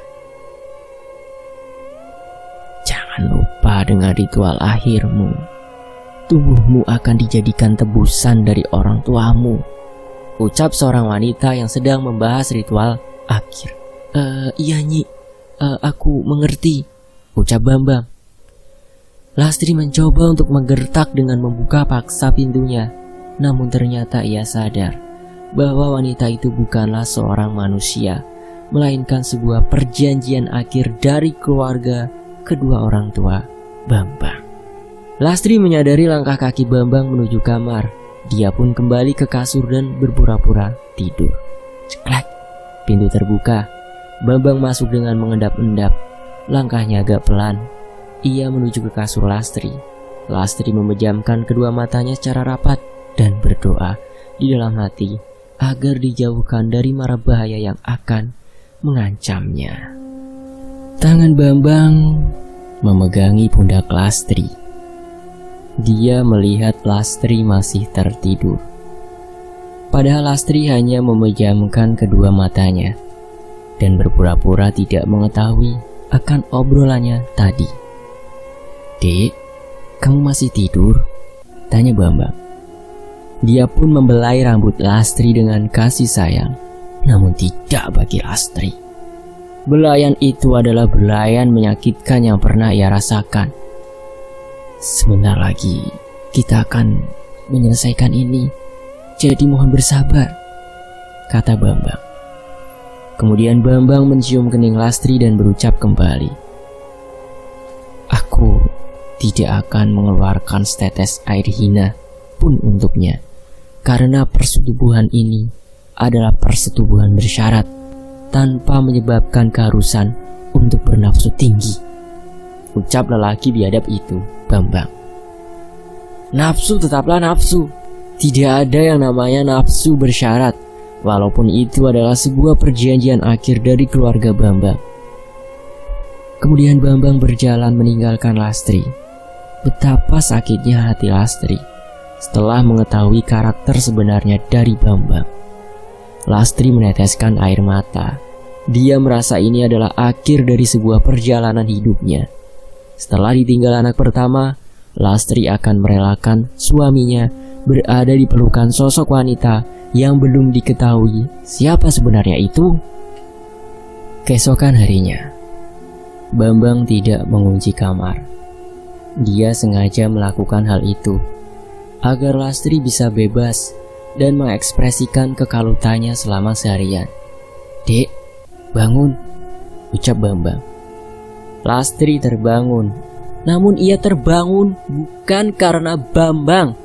"Jangan lupa dengan ritual akhirmu. Tubuhmu akan dijadikan tebusan dari orang tuamu," ucap seorang wanita yang sedang membahas ritual akhir. Iya Nyi, aku mengerti," ucap Bambang. Lastri mencoba untuk menggertak dengan membuka paksa pintunya. Namun ternyata ia sadar bahwa wanita itu bukanlah seorang manusia, melainkan sebuah perjanjian akhir dari keluarga kedua orang tua Bambang. Lastri menyadari langkah kaki Bambang menuju kamar. Dia pun kembali ke kasur dan berpura-pura tidur. Ceklek, pintu terbuka. Bambang masuk dengan mengendap-endap. Langkahnya agak pelan. Ia menuju ke kasur Lastri. Lastri memejamkan kedua matanya secara rapat dan berdoa di dalam hati agar dijauhkan dari mara bahaya yang akan mengancamnya. Tangan Bambang memegangi pundak Lastri. Dia melihat Lastri masih tertidur. Padahal Lastri hanya memejamkan kedua matanya dan berpura-pura tidak mengetahui akan obrolannya tadi. "Dek, kamu masih tidur?" tanya Bambang. Dia pun membelai rambut Lastri dengan kasih sayang, namun tidak bagi Lastri. Belayan itu adalah belayan menyakitkan yang pernah ia rasakan. "Sebentar lagi kita akan menyelesaikan ini, jadi mohon bersabar," kata Bambang. Kemudian Bambang mencium kening Lastri dan berucap kembali, "Aku tidak akan mengeluarkan setetes air hina pun untuknya, karena persetubuhan ini adalah persetubuhan bersyarat tanpa menyebabkan keharusan untuk bernafsu tinggi," ucap lelaki biadab itu, Bambang. "Nafsu tetaplah nafsu. Tidak ada yang namanya nafsu bersyarat, walaupun itu adalah sebuah perjanjian akhir dari keluarga Bambang." Kemudian Bambang berjalan meninggalkan Lastri. Betapa sakitnya hati Lastri setelah mengetahui karakter sebenarnya dari Bambang. Lastri meneteskan air mata. Dia merasa ini adalah akhir dari sebuah perjalanan hidupnya. Setelah ditinggal anak pertama, Lastri akan merelakan suaminya berada di pelukan sosok wanita yang belum diketahui siapa sebenarnya itu. Keesokan harinya, Bambang tidak mengunci kamar. Dia sengaja melakukan hal itu agar Lastri bisa bebas dan mengekspresikan kekalutannya selama seharian. "Dek, bangun," ucap Bambang. Lastri terbangun, namun ia terbangun bukan karena Bambang,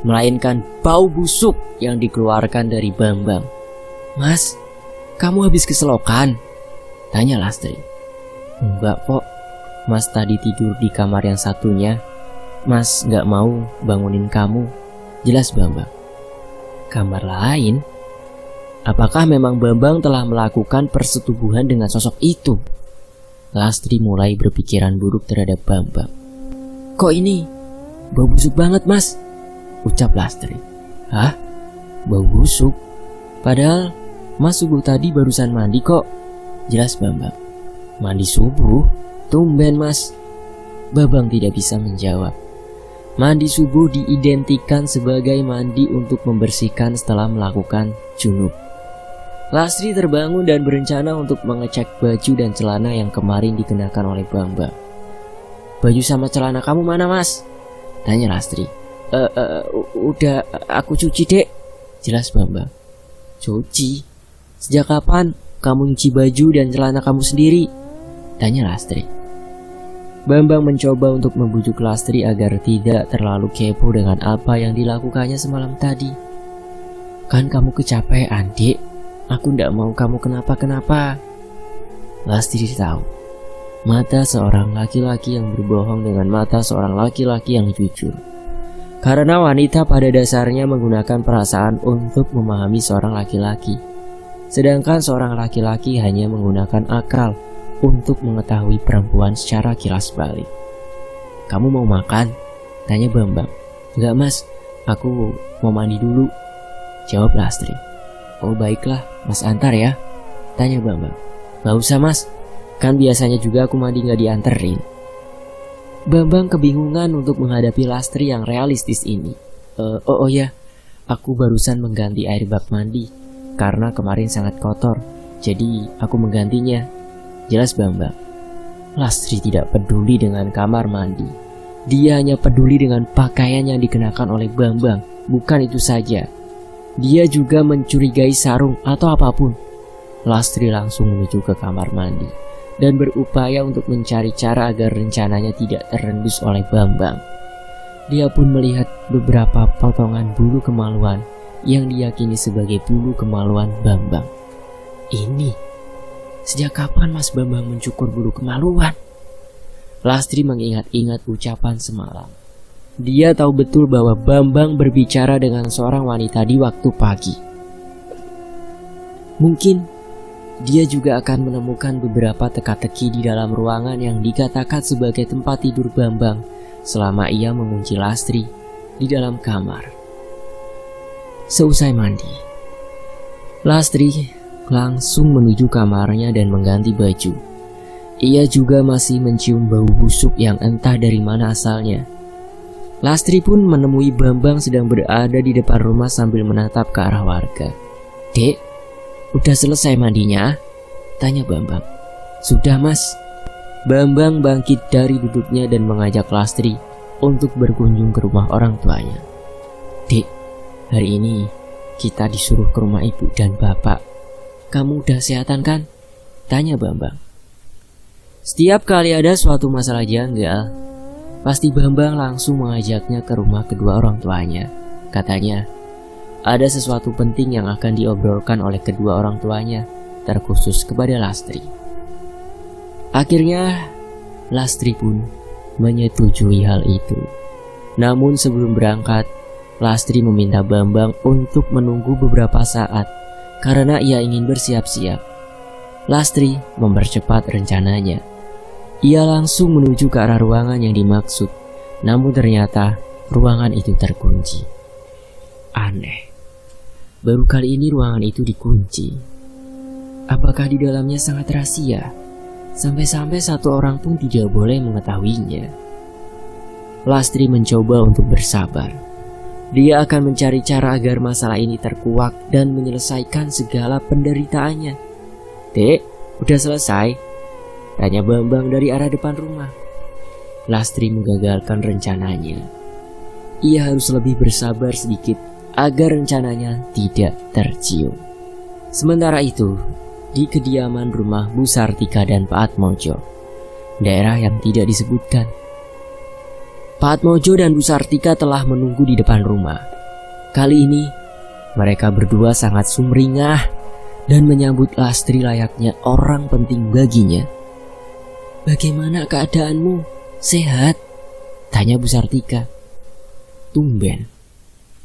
melainkan bau busuk yang dikeluarkan dari Bambang. "Mas, kamu habis keselokan?" tanya Lastri. "Enggak kok, Mas tadi tidur di kamar yang satunya. Mas gak mau bangunin kamu," jelas Bambang. "Kamar lain? Apakah memang Bambang telah melakukan persetubuhan dengan sosok itu?" Lastri mulai berpikiran buruk terhadap Bambang. "Kok ini bau busuk banget, Mas?" ucap Lastri. "Hah? Bau busuk? Padahal Mas subuh tadi barusan mandi kok," jelas Bambang. "Mandi subuh? Tumben, Mas." Bambang tidak bisa menjawab. Mandi subuh diidentikan sebagai mandi untuk membersihkan setelah melakukan junub. Lastri terbangun dan berencana untuk mengecek baju dan celana yang kemarin dikenakan oleh Bambang. "Baju sama celana kamu mana, Mas?" tanya Lastri. Udah aku cuci, Dek," jelas Bambang. "Cuci? Sejak kapan kamu nyuci baju dan celana kamu sendiri?" tanya Lastri. Bambang mencoba untuk membujuk Lastri agar tidak terlalu kepo dengan apa yang dilakukannya semalam tadi. "Kan kamu kecapean, Dek. Aku ndak mau kamu kenapa-kenapa." Lastri tahu mata seorang laki-laki yang berbohong dengan mata seorang laki-laki yang jujur. Karena wanita pada dasarnya menggunakan perasaan untuk memahami seorang laki-laki, sedangkan seorang laki-laki hanya menggunakan akal untuk mengetahui perempuan secara kilas balik. "Kamu mau makan?" tanya Bambang. "Enggak, Mas, aku mau mandi dulu," jawab Lastri. "Oh baiklah, Mas antar ya," tanya Bambang. "Gak usah, Mas, kan biasanya juga aku mandi gak dianterin." Bambang kebingungan untuk menghadapi Lastri yang realistis ini. Oh ya, aku barusan mengganti air bak mandi karena kemarin sangat kotor, jadi aku menggantinya," jelas Bambang. Lastri tidak peduli dengan kamar mandi. Dia hanya peduli dengan pakaian yang dikenakan oleh Bambang. Bukan itu saja, dia juga mencurigai sarung atau apapun. Lastri langsung menuju ke kamar mandi dan berupaya untuk mencari cara agar rencananya tidak terendus oleh Bambang. Dia pun melihat beberapa potongan bulu kemaluan yang diyakini sebagai bulu kemaluan Bambang. "Ini, sejak kapan Mas Bambang mencukur bulu kemaluan?" Lastri mengingat-ingat ucapan semalam. Dia tahu betul bahwa Bambang berbicara dengan seorang wanita di waktu pagi. Mungkin dia juga akan menemukan beberapa teka-teki di dalam ruangan yang dikatakan sebagai tempat tidur Bambang selama ia mengunci Lastri di dalam kamar. Seusai mandi, Lastri langsung menuju kamarnya dan mengganti baju. Ia juga masih mencium bau busuk yang entah dari mana asalnya. Lastri pun menemui Bambang sedang berada di depan rumah sambil menatap ke arah warga. "Dek, udah selesai mandinya?" tanya Bambang. "Sudah, Mas." Bambang bangkit dari duduknya dan mengajak Lastri untuk berkunjung ke rumah orang tuanya. "Dek, hari ini kita disuruh ke rumah ibu dan bapak. Kamu udah sehatan kan?" tanya Bambang. Setiap kali ada suatu masalah janggal, pasti Bambang langsung mengajaknya ke rumah kedua orang tuanya. Katanya, ada sesuatu penting yang akan diobrolkan oleh kedua orang tuanya, terkhusus kepada Lastri. Akhirnya, Lastri pun menyetujui hal itu. Namun sebelum berangkat, Lastri meminta Bambang untuk menunggu beberapa saat karena ia ingin bersiap-siap. Lastri mempercepat rencananya. Ia langsung menuju ke arah ruangan yang dimaksud, namun ternyata ruangan itu terkunci. Aneh, baru kali ini ruangan itu dikunci. Apakah di dalamnya sangat rahasia? Sampai-sampai satu orang pun tidak boleh mengetahuinya. Lastri mencoba untuk bersabar. Dia akan mencari cara agar masalah ini terkuak dan menyelesaikan segala penderitaannya. "Dek, udah selesai?" tanya Bambang dari arah depan rumah. Lastri menggagalkan rencananya. Ia harus lebih bersabar sedikit agar rencananya tidak tercium. Sementara itu, di kediaman rumah Bu Sartika dan Pak Atmojo, daerah yang tidak disebutkan, Pak Atmojo dan Bu Sartika telah menunggu di depan rumah. Kali ini, mereka berdua sangat sumringah dan menyambut Lastri layaknya orang penting baginya. "Bagaimana keadaanmu? Sehat?" tanya Bu Sartika. Tumben,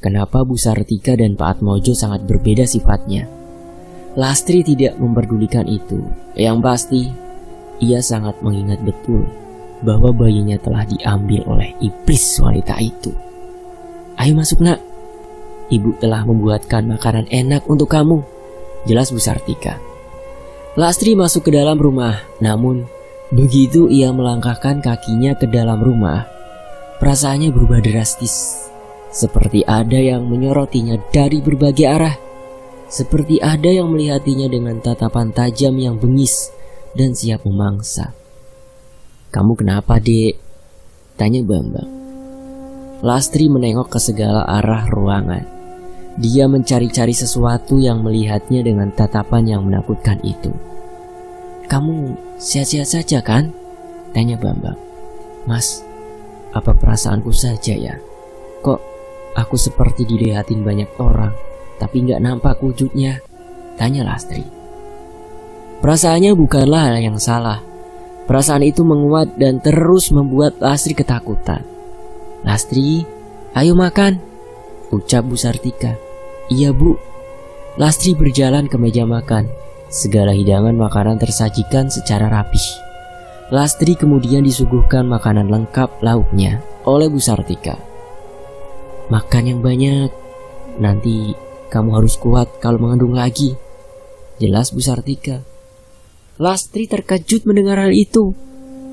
kenapa Bu Sartika dan Pak Atmojo sangat berbeda sifatnya. Lastri tidak memperdulikan itu. Yang pasti, ia sangat mengingat betul bahwa bayinya telah diambil oleh iblis wanita itu. "Ayo masuk, Nak. Ibu telah membuatkan makanan enak untuk kamu," jelas Bu Sartika. Lastri masuk ke dalam rumah, namun begitu ia melangkahkan kakinya ke dalam rumah, perasaannya berubah drastis. Seperti ada yang menyorotinya dari berbagai arah. Seperti ada yang melihatinya dengan tatapan tajam yang bengis dan siap memangsa. "Kamu kenapa, Dek?" tanya Bambang. Lastri menengok ke segala arah ruangan. Dia mencari-cari sesuatu yang melihatnya dengan tatapan yang menakutkan itu. "Kamu sehat-sehat saja kan?" tanya Bambang. "Mas, apa perasaanku saja ya? Kok aku seperti dilihatin banyak orang, tapi gak nampak wujudnya?" tanya Lastri. Perasaannya bukanlah hal yang salah. Perasaan itu menguat dan terus membuat Lastri ketakutan. "Lastri, ayo makan," ucap Bu Sartika. "Iya, Bu." Lastri berjalan ke meja makan. Segala hidangan makanan tersajikan secara rapih. Lastri kemudian disuguhkan makanan lengkap lauknya oleh Bu Sartika. "Makan yang banyak, nanti kamu harus kuat kalau mengandung lagi," jelas Bu Sartika. Lastri terkejut mendengar hal itu.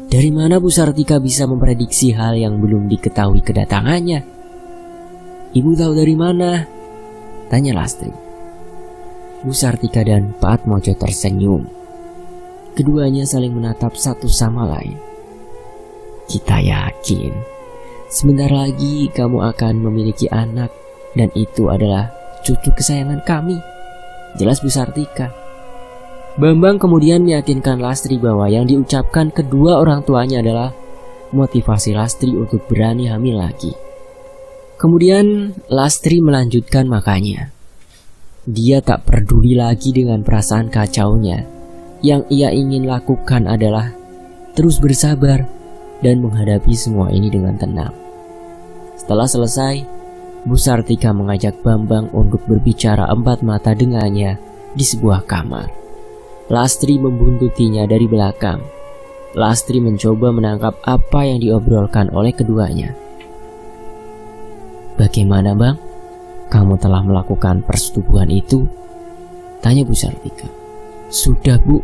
Dari mana Bu Sartika bisa memprediksi hal yang belum diketahui kedatangannya? "Ibu tahu dari mana?" tanya Lastri. Bu Sartika dan Pak Atmojo tersenyum. Keduanya saling menatap satu sama lain. "Kita yakin sebentar lagi kamu akan memiliki anak, dan itu adalah cucu kesayangan kami," jelas Bu Sartika. Bambang kemudian meyakinkan Lastri bahwa yang diucapkan kedua orang tuanya adalah motivasi Lastri untuk berani hamil lagi. Kemudian Lastri melanjutkan makannya. Dia tak peduli lagi dengan perasaan kacaunya. Yang ia ingin lakukan adalah terus bersabar dan menghadapi semua ini dengan tenang. Setelah selesai, Bu Sartika mengajak Bambang untuk berbicara empat mata dengannya di sebuah kamar. Lastri membuntutinya dari belakang. Lastri mencoba menangkap apa yang diobrolkan oleh keduanya. "Bagaimana, Bang? kamu telah melakukan persetubuhan itu?" tanya Bu Sartika. "Sudah, Bu."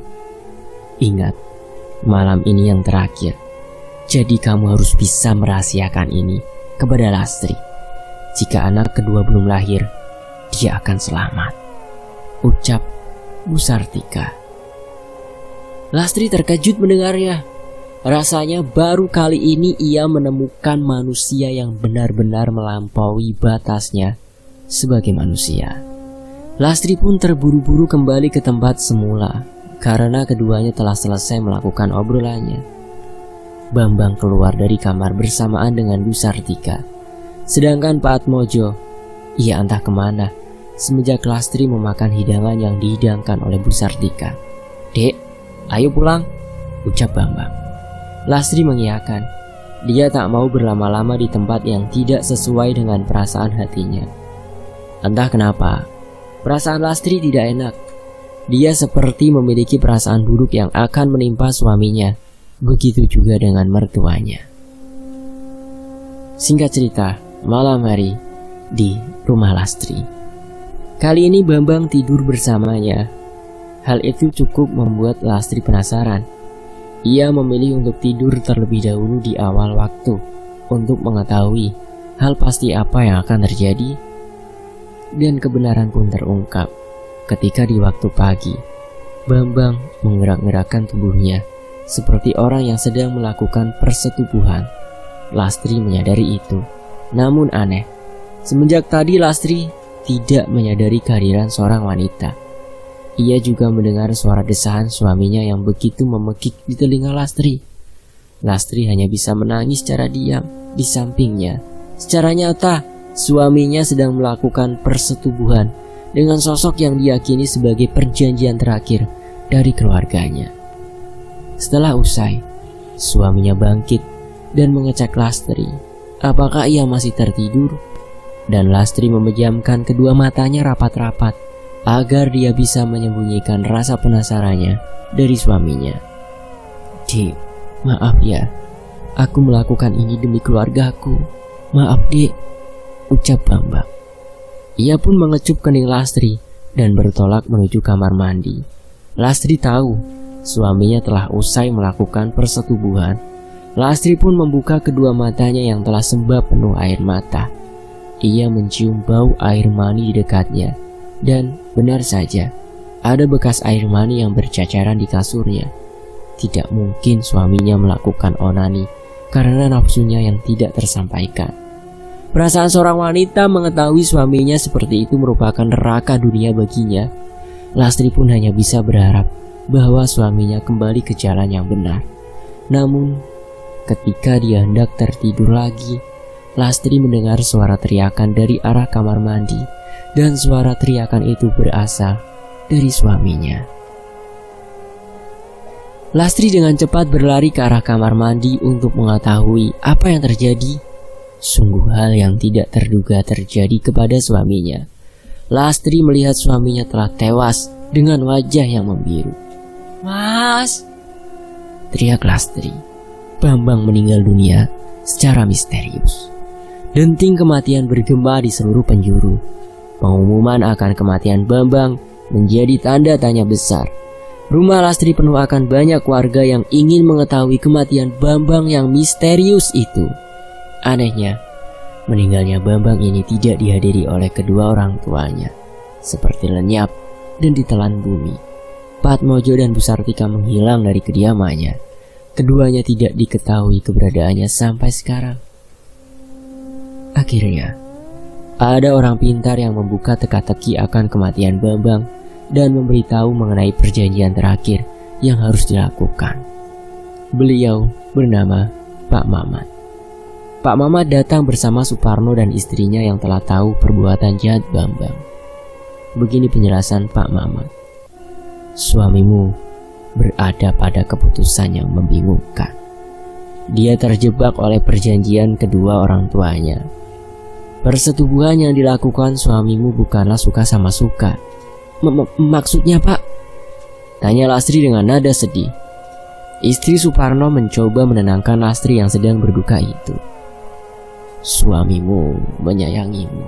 "Ingat, malam ini yang terakhir. Jadi kamu harus bisa merahasiakan ini kepada Lastri. Jika anak kedua belum lahir, dia akan selamat," ucap Bu Sartika. Lastri terkejut mendengarnya. Rasanya baru kali ini ia menemukan manusia yang benar-benar melampaui batasnya sebagai manusia. Lastri pun terburu-buru kembali ke tempat semula karena keduanya telah selesai melakukan obrolannya. Bambang keluar dari kamar bersamaan dengan Bu Sartika. Sedangkan Pak Atmojo, ia entah kemana semenjak Lastri memakan hidangan yang dihidangkan oleh Bu Sartika. "Dek, ayo pulang," ucap Bambang. Lastri mengiyakan. Dia tak mau berlama-lama di tempat yang tidak sesuai dengan perasaan hatinya. Entah kenapa, perasaan Lastri tidak enak. Dia seperti memiliki perasaan buruk yang akan menimpa suaminya. Begitu juga dengan mertuanya. Singkat cerita, malam hari di rumah Lastri. Kali ini Bambang tidur bersamanya. Hal itu cukup membuat Lastri penasaran. Ia memilih untuk tidur terlebih dahulu di awal waktu untuk mengetahui hal pasti apa yang akan terjadi. Dan kebenaran pun terungkap ketika di waktu pagi Bambang menggerak-gerakkan tubuhnya seperti orang yang sedang melakukan persetubuhan. Lastri menyadari itu. Namun aneh, semenjak tadi Lastri tidak menyadari kehadiran seorang wanita. Ia juga mendengar suara desahan suaminya yang begitu memekik di telinga Lastri. Lastri hanya bisa menangis secara diam di sampingnya. Secara nyata, suaminya sedang melakukan persetubuhan dengan sosok yang diyakini sebagai perjanjian terakhir dari keluarganya. Setelah usai, suaminya bangkit dan mengecek Lastri apakah ia masih tertidur. Dan Lastri memejamkan kedua matanya rapat-rapat agar dia bisa menyembunyikan rasa penasarannya dari suaminya. "Dek, maaf ya, aku melakukan ini demi keluargaku. Maaf, Dek," ucap Bambang. Ia pun mengecup kening Lastri dan bertolak menuju kamar mandi. Lastri tahu suaminya telah usai melakukan persetubuhan. Lastri pun membuka kedua matanya yang telah sembab penuh air mata. Ia mencium bau air mani di dekatnya. Dan benar saja, ada bekas air mani yang bercacaran di kasurnya. Tidak mungkin suaminya melakukan onani karena nafsunya yang tidak tersampaikan. Perasaan seorang wanita mengetahui suaminya seperti itu merupakan neraka dunia baginya. Lastri pun hanya bisa berharap bahwa suaminya kembali ke jalan yang benar. Namun, ketika dia hendak tertidur lagi, Lastri mendengar suara teriakan dari arah kamar mandi. Dan suara teriakan itu berasal dari suaminya. Lastri dengan cepat berlari ke arah kamar mandi untuk mengetahui apa yang terjadi. Sungguh hal yang tidak terduga terjadi kepada suaminya. Lastri melihat suaminya telah tewas dengan wajah yang membiru. "Mas!" teriak Lastri. Bambang meninggal dunia secara misterius. Denting kematian bergema di seluruh penjuru. Pengumuman akan kematian Bambang menjadi tanda tanya besar. Rumah Lastri penuh akan banyak warga yang ingin mengetahui kematian Bambang yang misterius itu. Anehnya, meninggalnya Bambang ini tidak dihadiri oleh kedua orang tuanya. Seperti lenyap dan ditelan bumi. Pak Atmojo dan Bu Sartika menghilang dari kediamannya. Keduanya tidak diketahui keberadaannya sampai sekarang. Akhirnya, ada orang pintar yang membuka teka-teki akan kematian Bambang dan memberitahu mengenai perjanjian terakhir yang harus dilakukan. Beliau bernama Pak Mamat. Pak Mamat datang bersama Suparno dan istrinya yang telah tahu perbuatan jahat Bambang. Begini penjelasan Pak Mamat. "Suamimu berada pada keputusan yang membingungkan. Dia terjebak oleh perjanjian kedua orang tuanya. Persetubuhan yang dilakukan suamimu bukanlah suka sama suka." Maksudnya, Pak?" tanya Lastri dengan nada sedih. Istri Suparno mencoba menenangkan Lastri yang sedang berduka itu. "Suamimu menyayangimu.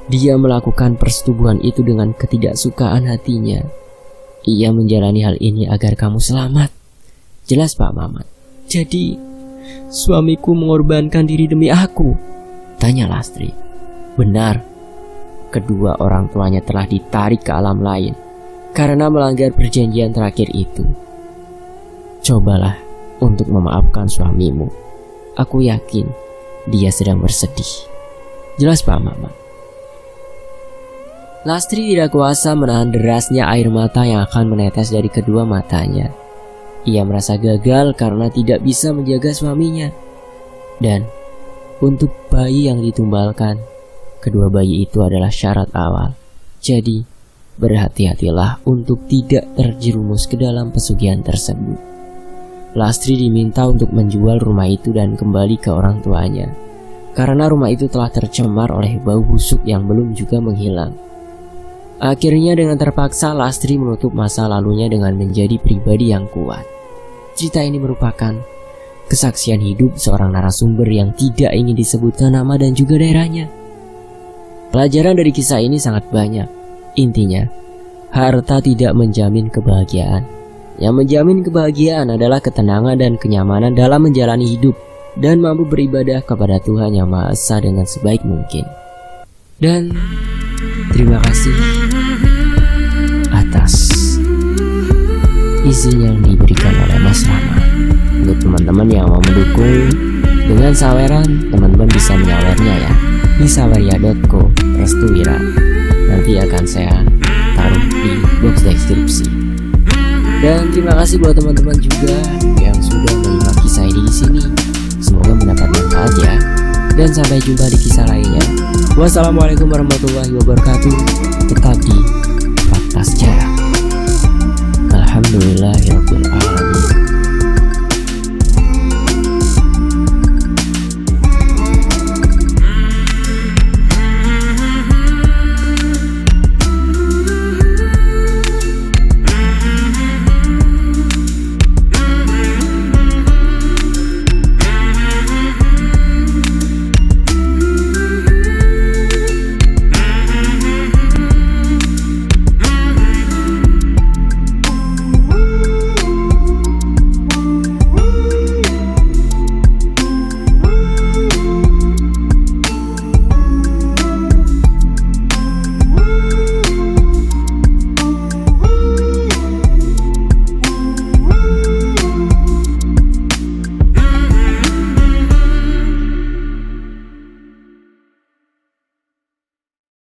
Dia melakukan persetubuhan itu dengan ketidaksukaan hatinya. Ia menjalani hal ini agar kamu selamat. Jelas Pak Mamat. Jadi suamiku mengorbankan diri demi aku? Tanya Lastri. Benar. Kedua orang tuanya telah ditarik ke alam lain karena melanggar perjanjian terakhir itu. Cobalah untuk memaafkan suamimu. Aku yakin dia sedang bersedih. Jelas Pak Mamat. Lastri tidak kuasa menahan derasnya air mata yang akan menetes dari kedua matanya. Ia merasa gagal karena tidak bisa menjaga suaminya. Dan untuk bayi yang ditumbalkan, kedua bayi itu adalah syarat awal. Jadi, berhati-hatilah untuk tidak terjerumus ke dalam pesugihan tersebut. Lastri diminta untuk menjual rumah itu dan kembali ke orang tuanya, karena rumah itu telah tercemar oleh bau busuk yang belum juga menghilang. Akhirnya dengan terpaksa Lastri menutup masa lalunya dengan menjadi pribadi yang kuat. Cerita ini merupakan kesaksian hidup seorang narasumber yang tidak ingin disebutkan nama dan juga daerahnya. Pelajaran dari kisah ini sangat banyak. Intinya, harta tidak menjamin kebahagiaan. Yang menjamin kebahagiaan adalah ketenangan dan kenyamanan dalam menjalani hidup dan mampu beribadah kepada Tuhan Yang Maha Esa dengan sebaik mungkin. Dan terima kasih atas izin yang diberikan oleh Mas Rama. Untuk teman-teman yang mau mendukung dengan saweran, teman-teman bisa menyawernya ya di saweria.co/restuwira. Nanti akan saya taruh di box deskripsi. Dan terima kasih buat teman-teman juga yang sudah menyimak kisah ini di sini. Semoga mendapat manfaat ya. Dan sampai jumpa di kisah lainnya. Wassalamualaikum warahmatullahi wabarakatuh. Tetap di Fakta Sejarah. Alhamdulillah ya.